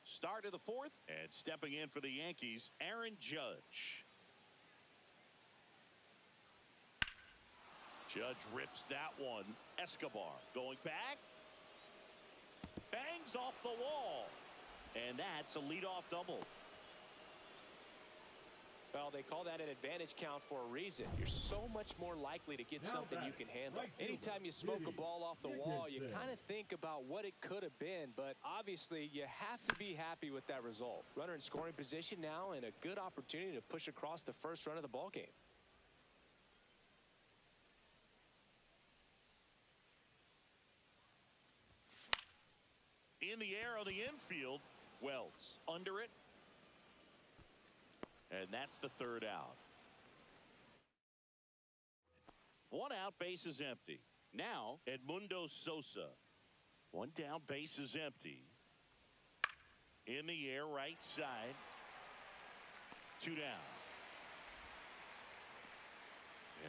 Start of the 4th, and stepping in for the Yankees, Aaron Judge. Judge rips that one. Escobar going back. Bangs off the wall. And that's a leadoff double. Well, they call that an advantage count for a reason. You're so much more likely to get something you can handle. Anytime you smoke a ball off the wall, you kind of think about what it could have been, but obviously you have to be happy with that result. Runner in scoring position now and a good opportunity to push across the first run of the ball game. In the air on the infield, Wells under it. And that's the third out. One out, base is empty. Now, Edmundo Sosa. One down, base is empty. In the air, right side. Two down.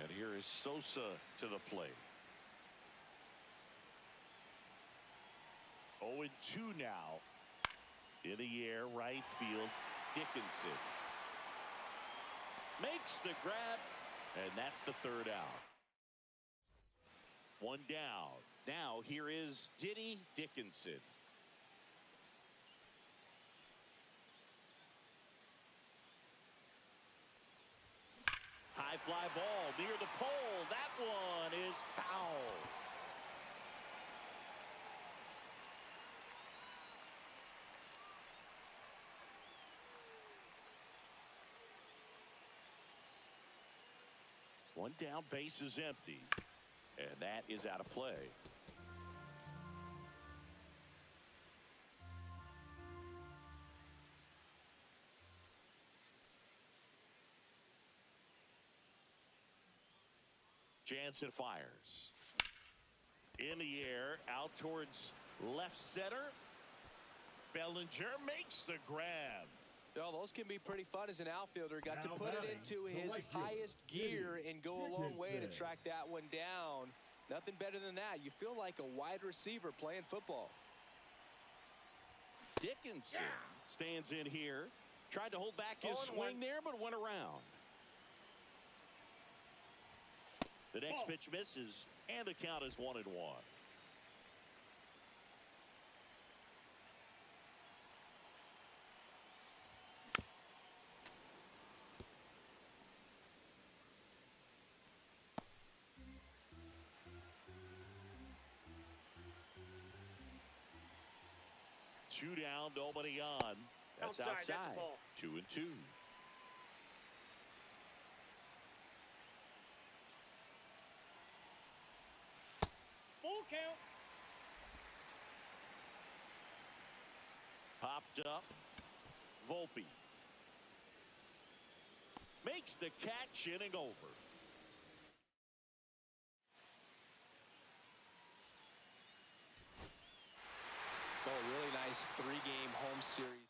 And here is Sosa to the plate. 0-2 now. In the air, right field, Dickinson. Makes the grab, and that's the third out. One down. Now here is Diddy Dickinson. High fly ball near the pole. That one is foul. One down, base is empty. And that is out of play. Jansen fires. In the air, out towards left center. Bellinger makes the grab. Well, those can be pretty fun as an outfielder. Got to put it into his highest gear and go a long way to track that one down. Nothing better than that. You feel like a wide receiver playing football. Dickinson stands in here. Tried to hold back his swing there, but went around. The next pitch misses, and the count is 1-1. Two down, nobody on. That's outside. That's a ball. 2-2. Full count. Popped up. Volpe makes the catch, inning over. Oh, a really nice three-game home series.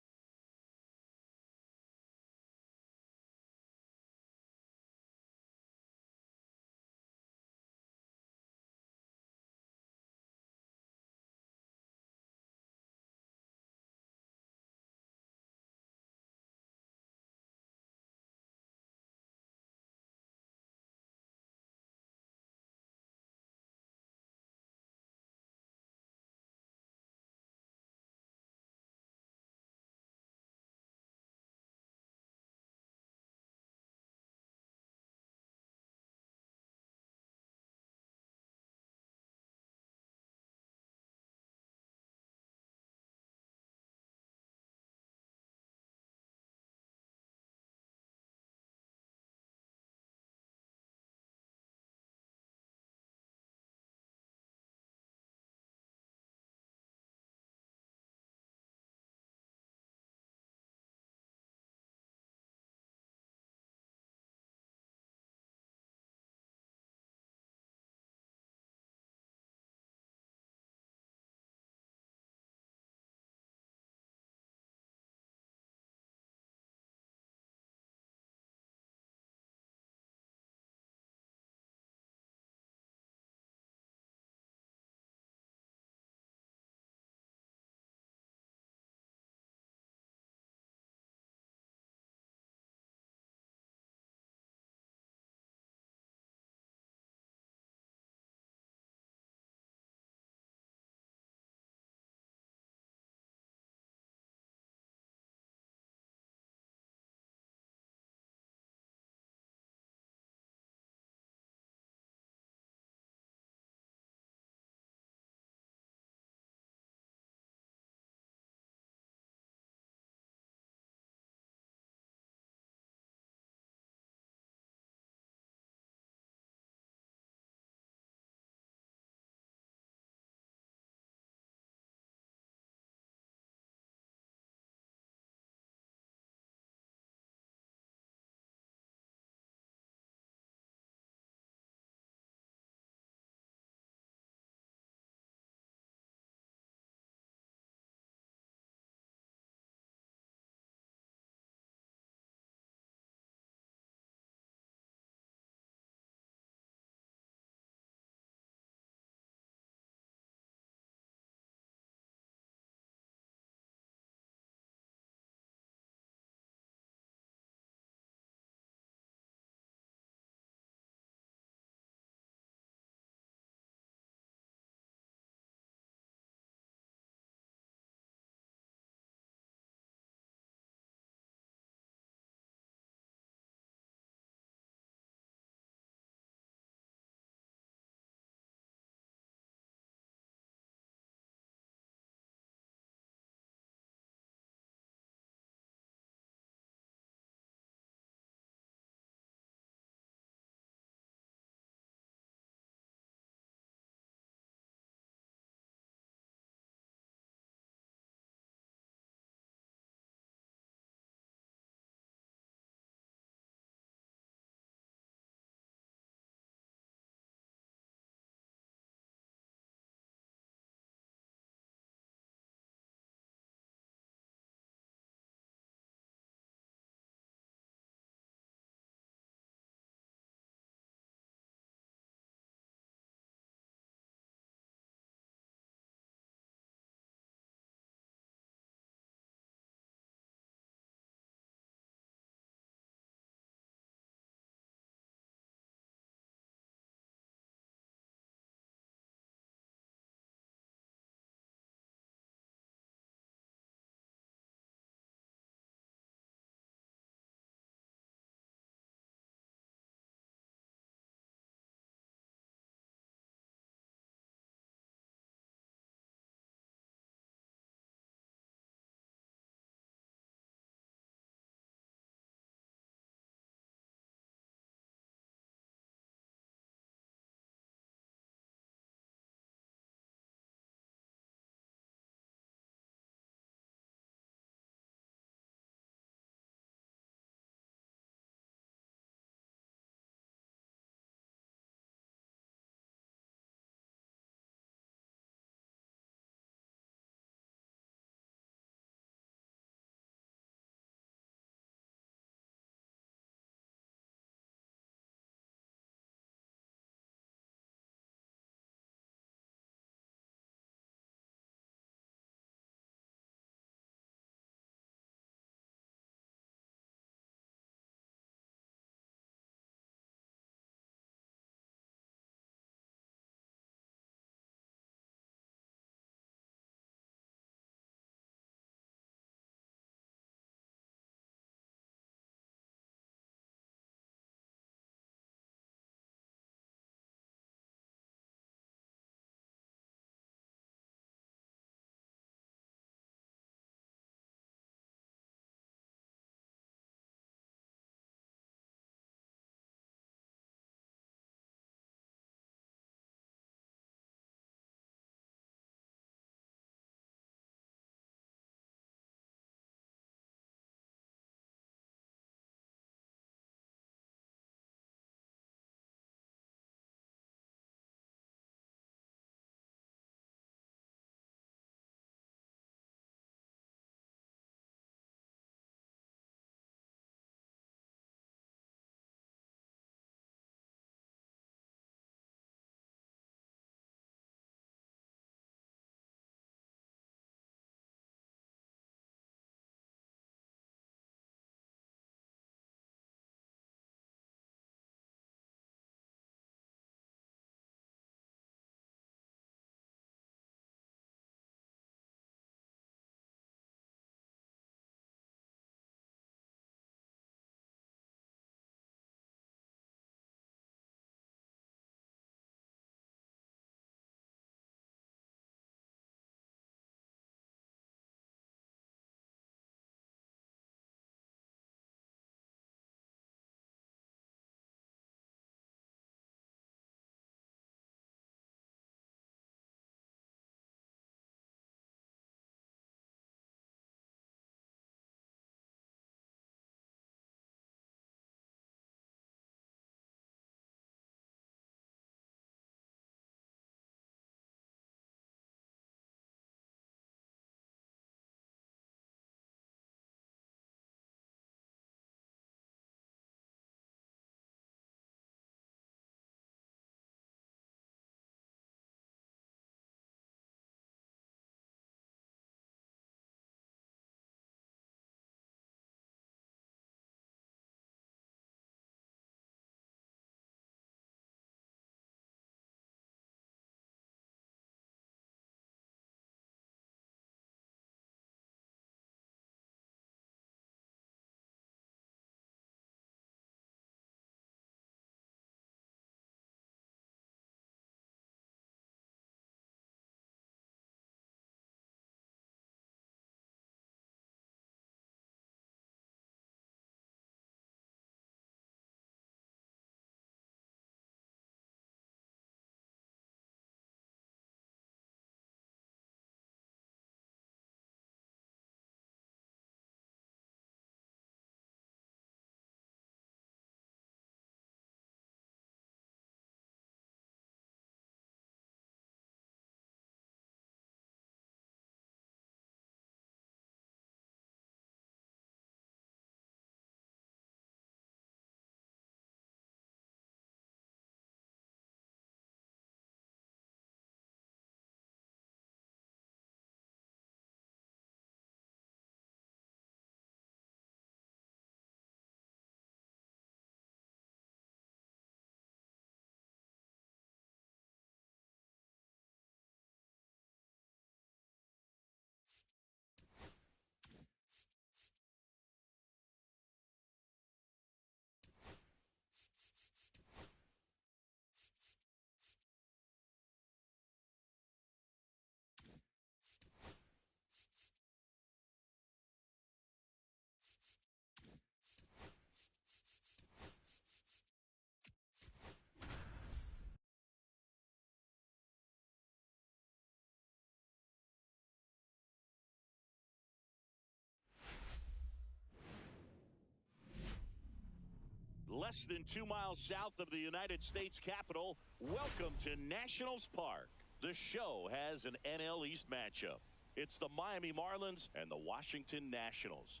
less than 2 miles south of the United States Capitol. Welcome to Nationals Park. The show has an NL East matchup. It's the Miami Marlins and the Washington Nationals.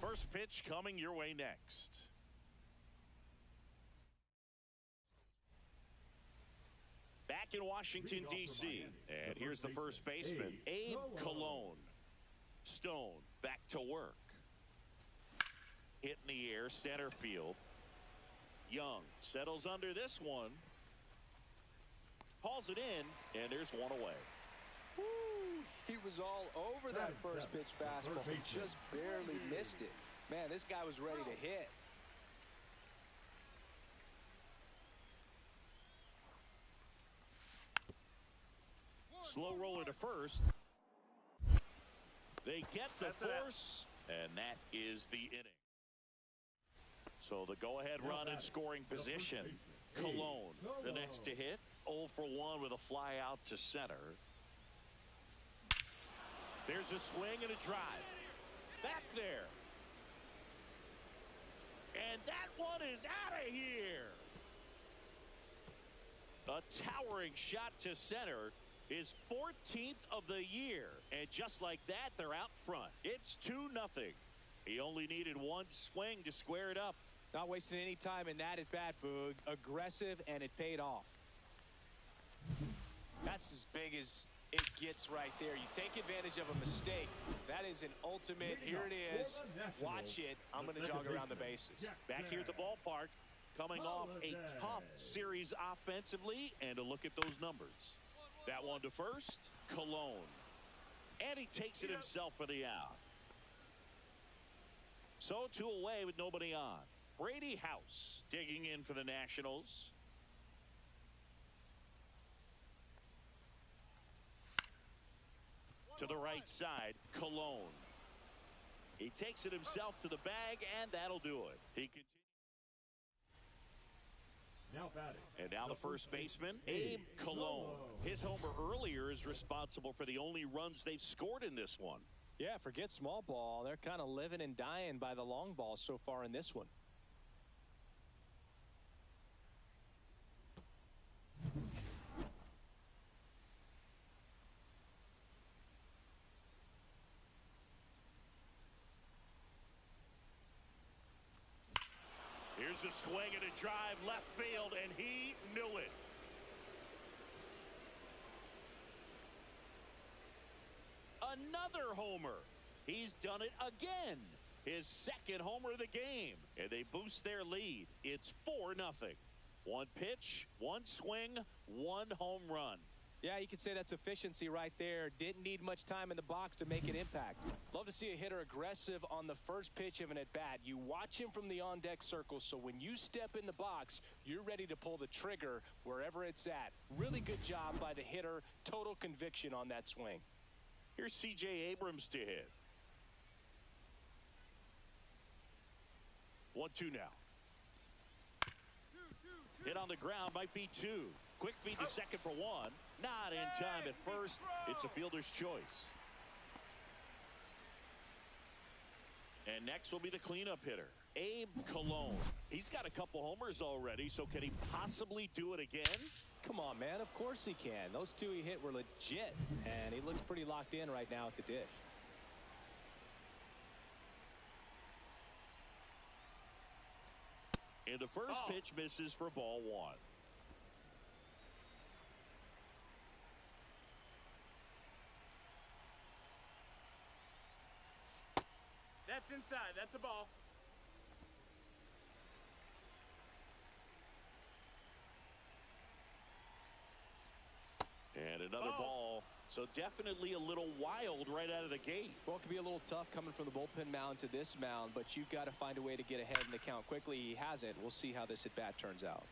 First pitch coming your way next. Back in Washington, D.C. And here's the first baseman, Abe Cologne. Stone back to work. Hit in the air, center field. Young settles under this one. Hauls it in, and there's one away. Woo, he was all over that first pitch fastball. He just barely missed it. Man, this guy was ready to hit. Slow roller to first. They get the force, and that is the inning. So the go-ahead run in scoring position. Cologne, the next to hit. 0 for 1 with a fly out to center. There's a swing and a drive. Back there. And that one is out of here. A towering shot to center. His 14th of the year. And just like that, they're out front. It's 2-0. He only needed one swing to square it up. Not wasting any time in that at bat, Boog. Aggressive, and it paid off. That's as big as it gets right there. You take advantage of a mistake. That is an ultimate. Here it is. Watch it. I'm going to jog around the bases. Back here at the ballpark, coming off a tough series offensively, and a look at those numbers. That one to first, Cologne. And he takes it himself for the out. So 2 away with nobody on. Brady House digging in for the Nationals. To the right side, Cologne. He takes it himself to the bag, and that'll do it. He continues. Now batting. And now the first baseman, Abe Cologne. His homer earlier is responsible for the only runs they've scored in this one. Yeah, forget small ball. They're kind of living and dying by the long ball so far in this one. Here's a swing and a drive left field, and he knew it. Another homer. He's done it again. His second homer of the game. And they boost their lead. It's 4-0. One pitch, one swing, one home run. Yeah, you could say that's efficiency right there. Didn't need much time in the box to make an impact. Love to see a hitter aggressive on the first pitch of an at-bat. You watch him from the on-deck circle, so when you step in the box, you're ready to pull the trigger wherever it's at. Really good job by the hitter. Total conviction on that swing. Here's C.J. Abrams to hit. 1-2 now. Hit on the ground, might be 2. Quick feed to second for 1. Not in time at first. It's a fielder's choice. And next will be the cleanup hitter, Abe Cologne. He's got a couple homers already, so can he possibly do it again? Come on, man. Of course he can. Those 2 he hit were legit, and he looks pretty locked in right now at the dish. And the first pitch misses for ball 1. That's inside. That's a ball. And another ball. So definitely a little wild right out of the gate. Well, it can be a little tough coming from the bullpen mound to this mound, but you've got to find a way to get ahead in the count quickly. He hasn't. We'll see how this at-bat turns out.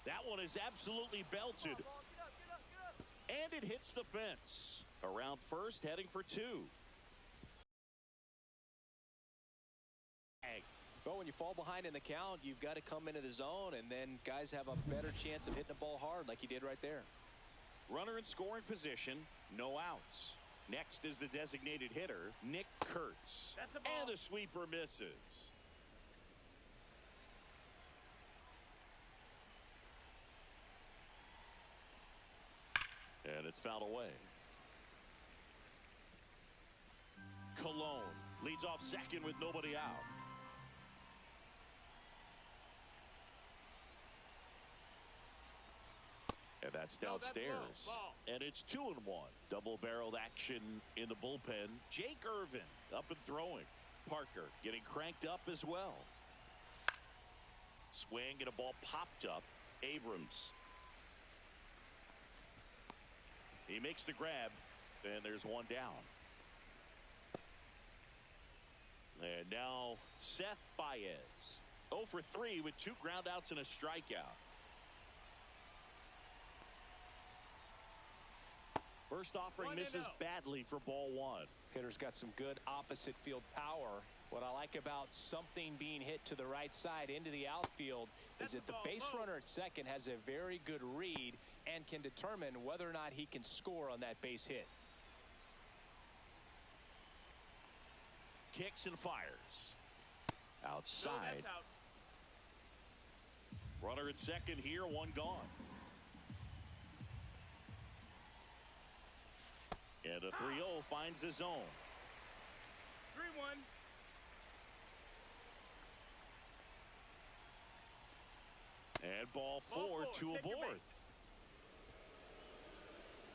That one is absolutely belted. And it hits the fence. Around first, heading for 2. Well, when you fall behind in the count, you've got to come into the zone, and then guys have a better chance of hitting the ball hard like he did right there. Runner in scoring position, no outs. Next is the designated hitter, Nick Kurtz. That's a ball. And the sweeper misses. And it's fouled away. Cologne leads off second with nobody out. And that's downstairs. Ball. And it's 2-1. Double-barreled action in the bullpen. Jake Irvin up and throwing. Parker getting cranked up as well. Swing and a ball popped up. Abrams. He makes the grab. And there's one down. And now Seth Baez. 0 for 3 with 2 groundouts and a strikeout. First offering misses badly for ball 1. Hitter's got some good opposite field power. What I like about something being hit to the right side into the outfield is that the base runner at second has a very good read and can determine whether or not he can score on that base hit. Kicks and fires. Outside. Out. Runner at second here, 1 gone. And a 3-0 finds the zone. 3-1. And ball 4, 2 aboard.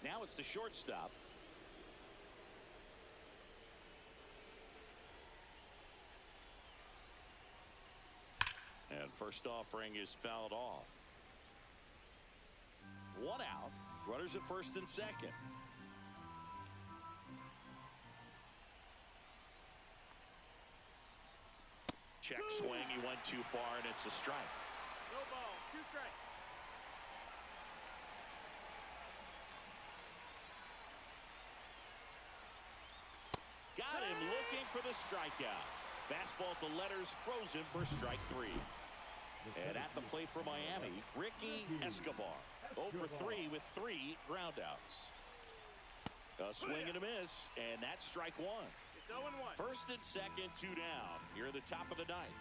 Now it's the shortstop. And first offering is fouled off. 1 out. Runners at first and second. Check swing. He went too far, and it's a strike. No ball. 2 strikes. Got him looking for the strikeout. Fastball at the letters, frozen for strike 3. And at the plate for Miami, Ricky Escobar. 0 for 3 with 3 groundouts. A swing and a miss, and that's strike 1. It's 0-1. First and second, 2 down. Here at the top of the ninth.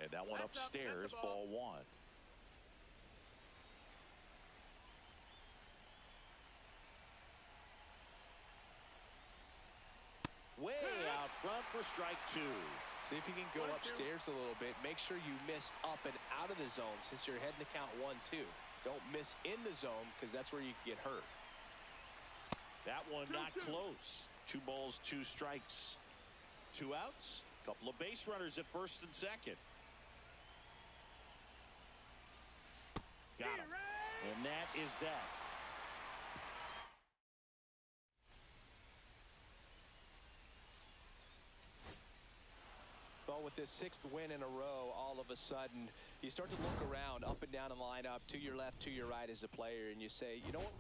And that one That's upstairs, up. ball 1. Way out front for strike 2. See if you can go upstairs a little bit. Make sure you miss up and out of the zone since you're heading to count 1-2. Don't miss in the zone because that's where you can get hurt. That one not close. 2 balls, 2 strikes. 2 outs. Couple of base runners at first and second. Got him. And that is that. Well, with this 6th win in a row, all of a sudden, you start to look around up and down the lineup to your left, to your right as a player, and you say, you know what?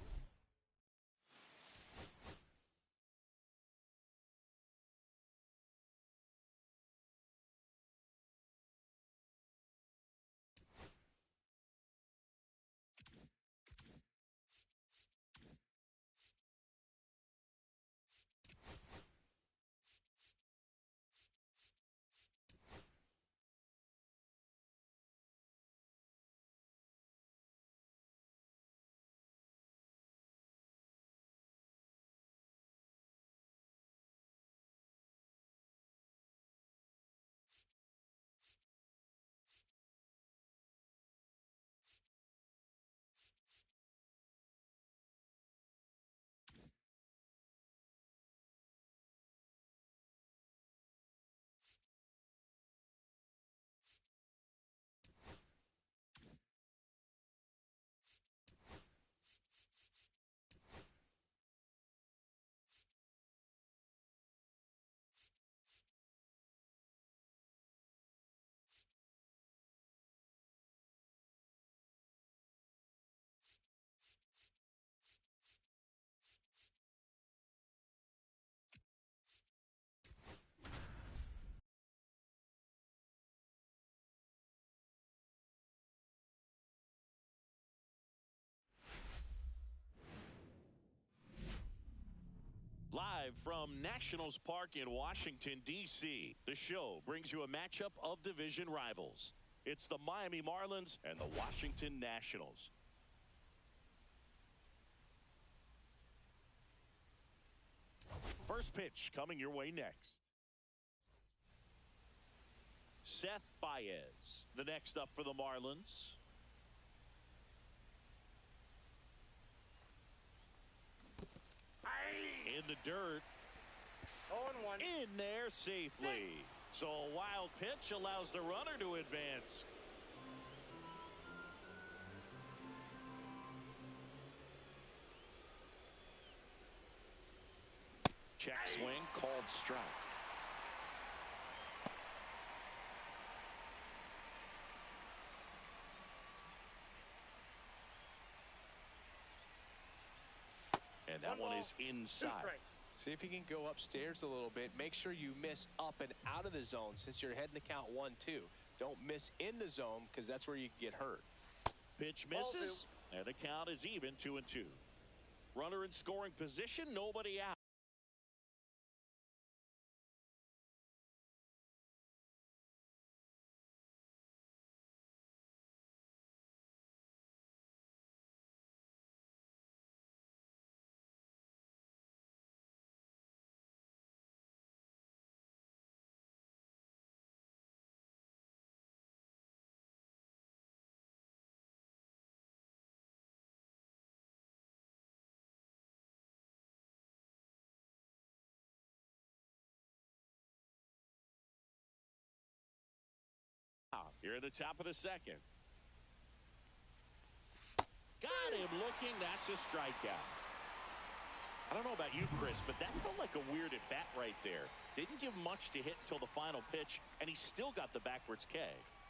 Live from Nationals Park in Washington, D.C., the show brings you a matchup of division rivals. It's the Miami Marlins and the Washington Nationals. First pitch coming your way next. Seth Baez, the next up for the Marlins. In the dirt. 0-1. In there safely. So a wild pitch allows the runner to advance. Check swing, called strike. And that one is inside. See if you can go upstairs a little bit. Make sure you miss up and out of the zone since you're heading the count 1-2. Don't miss in the zone because that's where you get hurt. Pitch misses, and the count is even 2-2. Runner in scoring position, nobody out. Here at the top of the second. Got him looking. That's a strikeout. I don't know about you, Chris, but that felt like a weird at bat right there. Didn't give much to hit until the final pitch, and he still got the backwards K.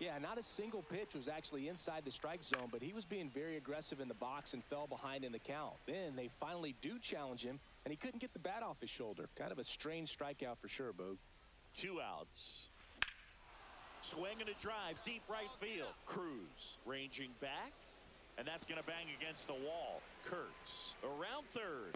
Yeah, not a single pitch was actually inside the strike zone, but he was being very aggressive in the box and fell behind in the count. Then they finally do challenge him, and he couldn't get the bat off his shoulder. Kind of a strange strikeout for sure, Boog. 2 outs. Swing and a drive, deep right field. Cruz ranging back, and that's going to bang against the wall. Kurtz around third.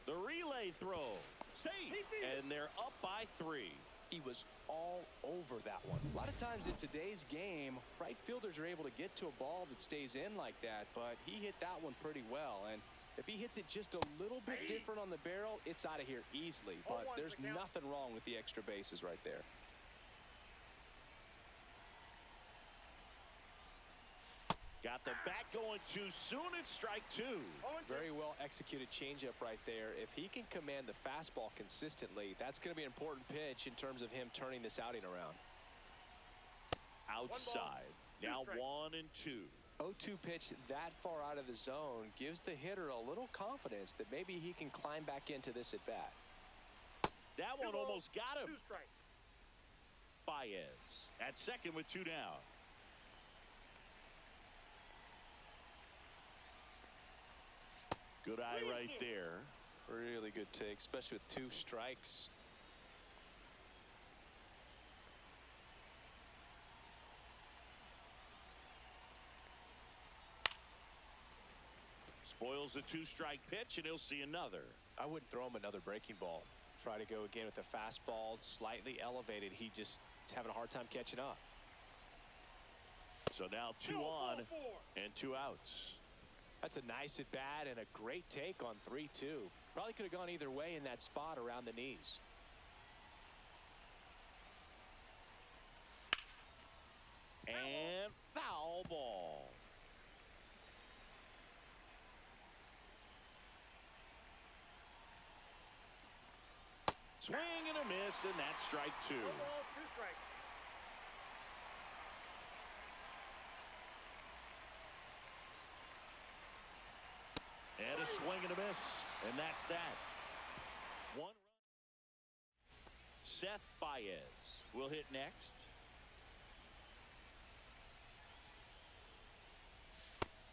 The relay throw. Safe, and they're up by 3. He was all over that one. A lot of times in today's game, right fielders are able to get to a ball that stays in like that, but he hit that one pretty well. And if he hits it just a little bit different on the barrel, it's out of here easily. But there's nothing wrong with the extra bases right there. Got the bat going too soon. It's strike 2. Very well executed changeup right there. If he can command the fastball consistently, that's going to be an important pitch in terms of him turning this outing around. Outside. Now 1-2. 0-2 pitch that far out of the zone gives the hitter a little confidence that maybe he can climb back into this at bat. That one almost got him. 2 strikes. Baez at second with 2 down. Good eye right there. Really good take, especially with 2 strikes. Spoils the 2-strike pitch, and he'll see another. I wouldn't throw him another breaking ball. Try to go again with the fastball, slightly elevated. He just is having a hard time catching up. So now 2 on and 2 outs. That's a nice at bat and a great take on 3-2. Probably could have gone either way in that spot around the knees. And foul ball. Swing and a miss, and that's strike 2. 1 ball, 2 strikes. And a swing and a miss, and that's that. 1 run. Seth Baez will hit next.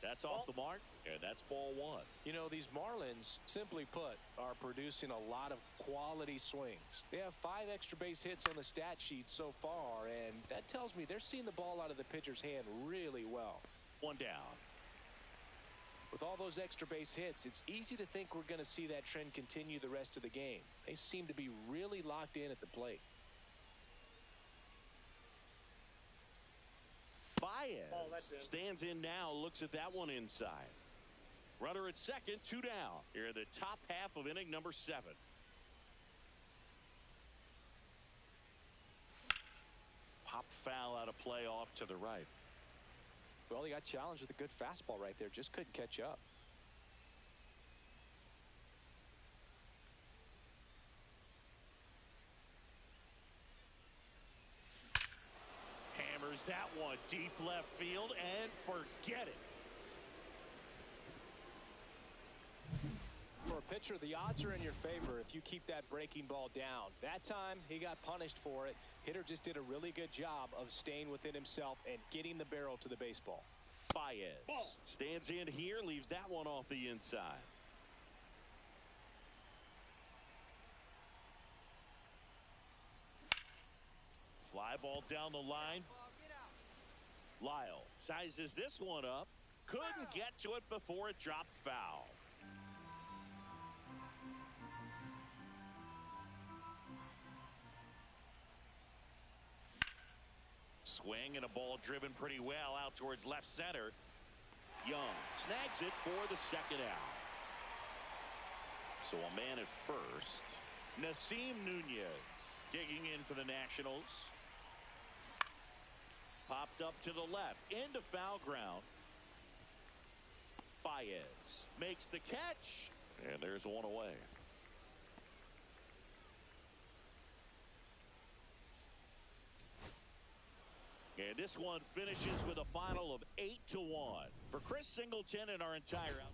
That's off the mark, and that's ball 1. You know, these Marlins, simply put, are producing a lot of quality swings. They have 5 extra base hits on the stat sheet so far, and that tells me they're seeing the ball out of the pitcher's hand really well. 1 down. With all those extra base hits, it's easy to think we're going to see that trend continue the rest of the game. They seem to be really locked in at the plate. Baez stands in now, looks at that one inside. Runner at second, 2 down. Here in the top half of inning number 7. Pop foul out of play off to the right. Well, he got challenged with a good fastball right there. Just couldn't catch up. Hammers that one deep left field and forget it. For a pitcher, the odds are in your favor if you keep that breaking ball down. That time, he got punished for it. Hitter just did a really good job of staying within himself and getting the barrel to the baseball. Baez stands in here, leaves that one off the inside. Fly ball down the line. Lyle sizes this one up. Couldn't get to it before it dropped foul. Swing and a ball driven pretty well out towards left center. Young snags it for the second out. So a man at first. Nasim Nunez digging in for the Nationals. Popped up to the left into foul ground. Baez makes the catch, and there's one away. And this one finishes with a final of 8-1 for Chris Singleton and our entire out.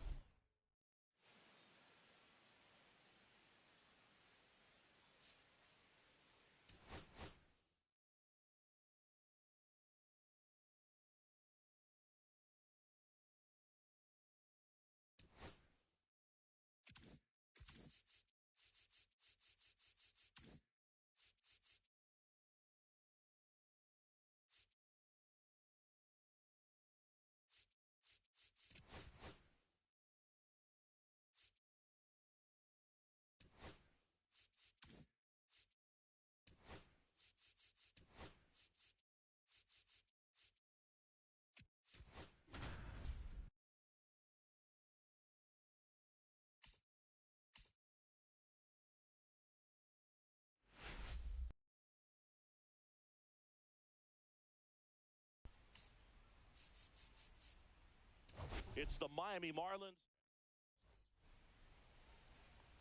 It's the Miami Marlins.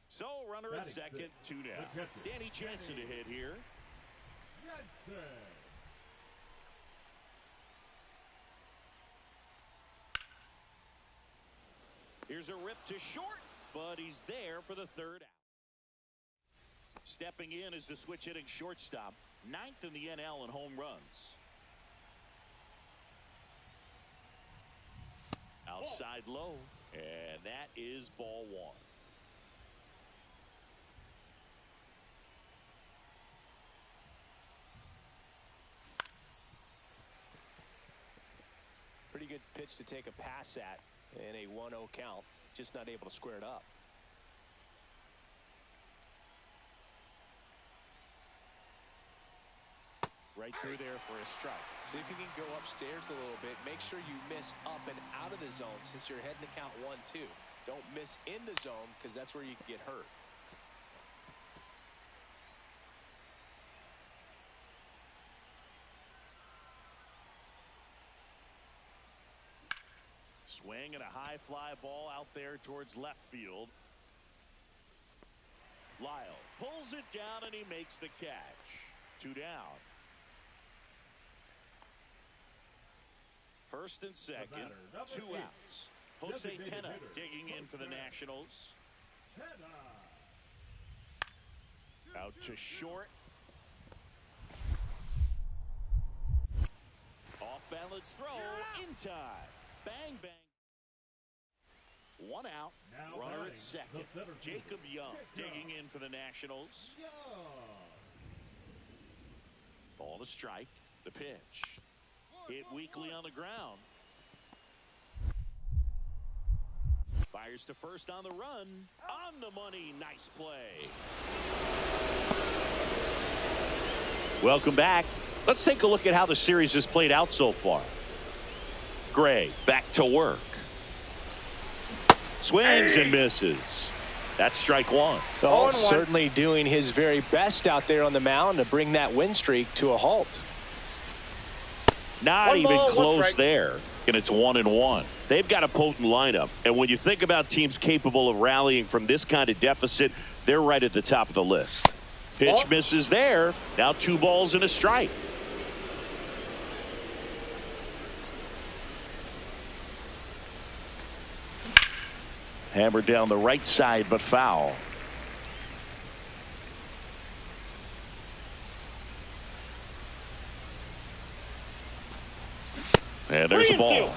So runner at second, 2 down. Danny Jansen to hit here. Here's a rip to short, but he's there for the third out. Stepping in is the switch hitting shortstop, 9th in the NL in home runs. Outside low, and that is ball 1. Pretty good pitch to take a pass at in a 1-0 count. Just not able to square it up. Right through there for a strike. See if you can go upstairs a little bit. Make sure you miss up and out of the zone since you're heading to count 1-2. Don't miss in the zone because that's where you can get hurt. Swing and a high fly ball out there towards left field. Lyle pulls it down and he makes the catch. 2 down. First and second, 2 outs. Jose Tena digging in for the Nationals. Out to short. Off balance throw in time. Bang, bang. 1 out. Runner at second. Jacob Young digging in for the Nationals. Ball to strike. The pitch. Hit weakly on the ground. Fires to first on the run. On the money. Nice play. Welcome back. Let's take a look at how the series has played out so far. Gray back to work. Swings and misses. That's strike one. Oh, certainly doing his very best out there on the mound to bring that win streak to a halt. Not even close there. And it's 1-1. They've got a potent lineup. And when you think about teams capable of rallying from this kind of deficit, they're right at the top of the list. Pitch misses there. Now 2 balls and a strike. Hammered down the right side, but foul. And there's a ball.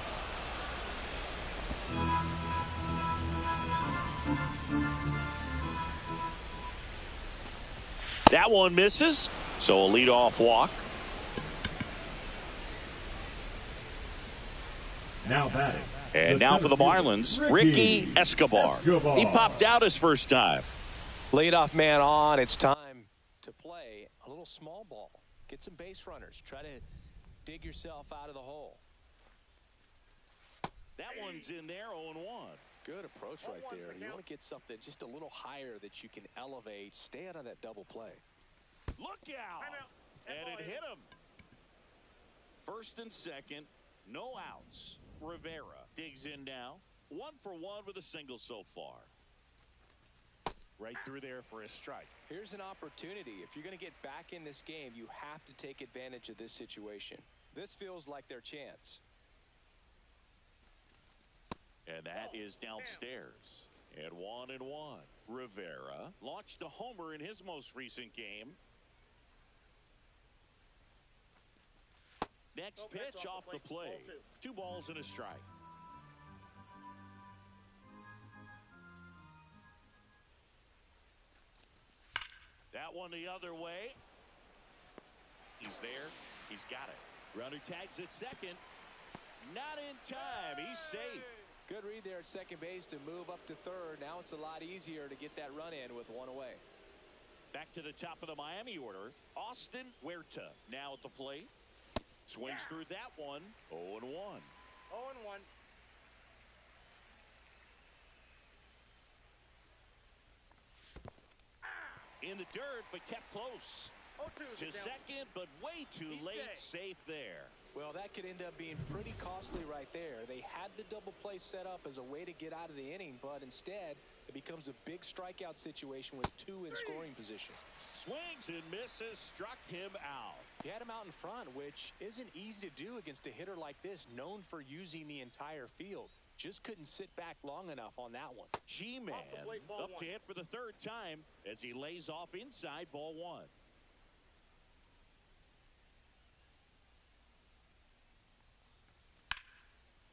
That one misses, so a leadoff walk. Now batting. And now for the Marlins, Ricky Escobar. He popped out his first time. Leadoff man on. It's time to play a little small ball. Get some base runners. Try to dig yourself out of the hole. That one's in there, 0-1. Good approach right there. You want to get something just a little higher that you can elevate. Stay out of that double play. Look out. And it hit him. First and second, no outs. Rivera digs in now. 1 for 1 with a single so far. Right through there for a strike. Here's an opportunity. If you're going to get back in this game, you have to take advantage of this situation. This feels like their chance. And that is downstairs. And 1-1. Rivera launched a homer in his most recent game. Next pitch off the plate. 2 balls and a strike. That one the other way. He's there. He's got it. Runner tags at second. Not in time. He's safe. Good read there at second base to move up to third. Now it's a lot easier to get that run in with 1 away. Back to the top of the Miami order. Austin Huerta now at the plate. Swings through that one. 0-1. 0-1. In the dirt, but kept close. To second, but way too late. Safe there. Well, that could end up being pretty costly right there. They had the double play set up as a way to get out of the inning, but instead it becomes a big strikeout situation with 2 in scoring position. Swings and misses, struck him out. He had him out in front, which isn't easy to do against a hitter like this, known for using the entire field. Just couldn't sit back long enough on that one. G-Man up to hit for the 3rd time as he lays off inside, ball 1.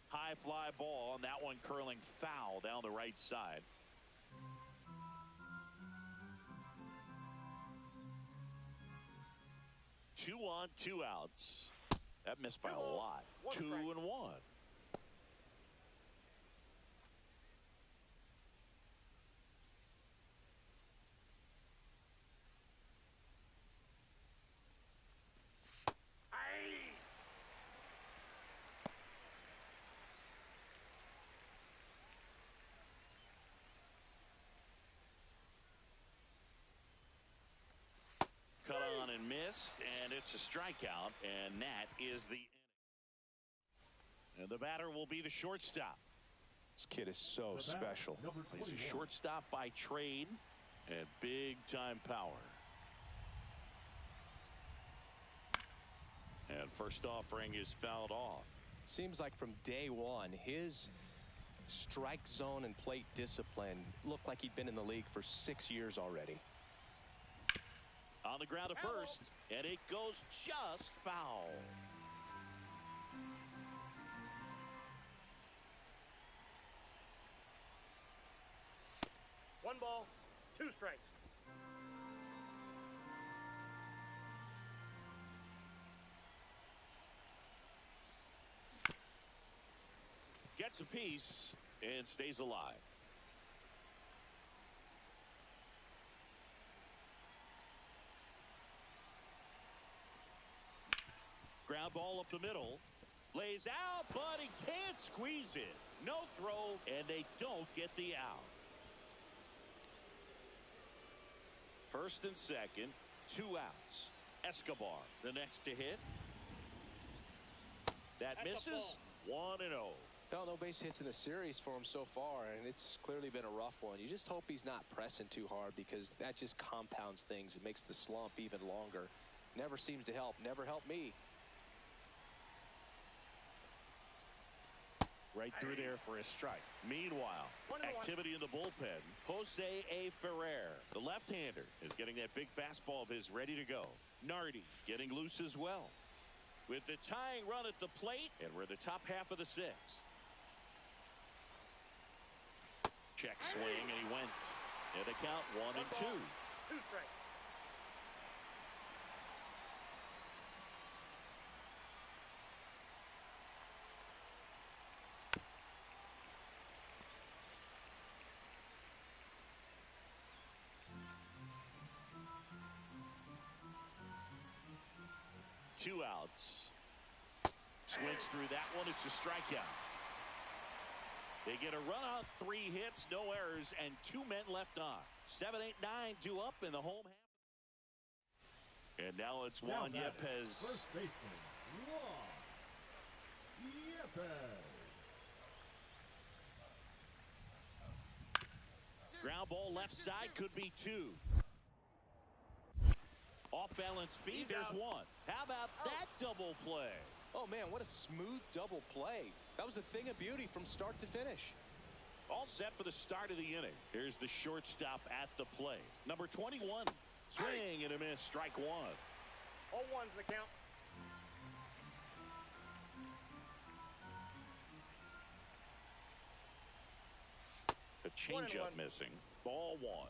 High fly ball, and that one curling foul down the right side. Two on, 2 outs. That missed by a lot. 2-1. Cut on and missed, and it's a strikeout, and that is the inning. And the batter will be the shortstop. This kid is so special. He's a shortstop by trade and big-time power. And first offering is fouled off. Seems like from day one, his strike zone and plate discipline looked like he'd been in the league for 6 years already. On the ground to first, and it goes just foul. One ball, 2 strikes. Gets a piece and stays alive. up the middle. Lays out, but he can't squeeze it. No throw, and they don't get the out. First and second, 2 outs. Escobar, the next to hit. That misses. 1-0. Well, no base hits in the series for him so far, and it's clearly been a rough one. You just hope he's not pressing too hard, because that just compounds things. It makes the slump even longer. Never seems to help. Never helped me. Right through there for a strike. Meanwhile, activity in the bullpen. Jose A. Ferrer, the left-hander, is getting that big fastball of his ready to go. Nardi getting loose as well. With the tying run at the plate, and we're the top half of the 6th. Check swing, and he went. And the count 1-2. 2 strikes. Two outs. Swings through that one. It's a strikeout. They get a run on 3 hits, no errors, and 2 men left on. 7, 8, 9 due up in the home half. And now it's Juan Yepez. First baseman, Juan Yepez. Ground ball left side, could be 2. Off balance speed, there's 1. How about that double play? Oh, man, what a smooth double play. That was a thing of beauty from start to finish. All set for the start of the inning. Here's the shortstop at the plate. Number 21. Swing and a miss. Strike 1. 0-1's the count. A changeup missing. Ball 1.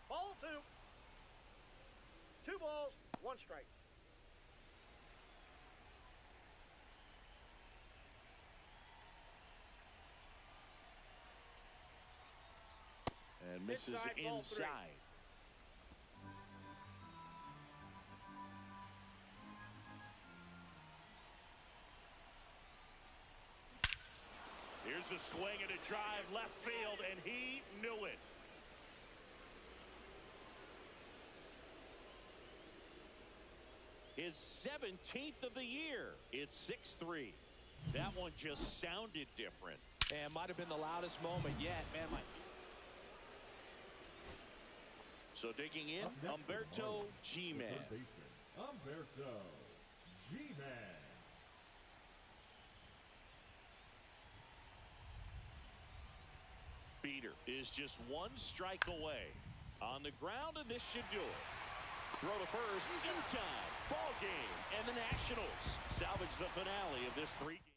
Ball 2. 2 balls, 1 strike. And misses inside. Here's a swing and a drive left field, and he knew it. His 17th of the year. It's 6-3. That one just sounded different. And might have been the loudest moment yet. Man, So digging in, Humberto G-Man. Humberto G-Man. Beater is just 1 strike away. On the ground, and this should do it. Throw to first in time. Ball game. And the Nationals salvage the finale of this 3-game.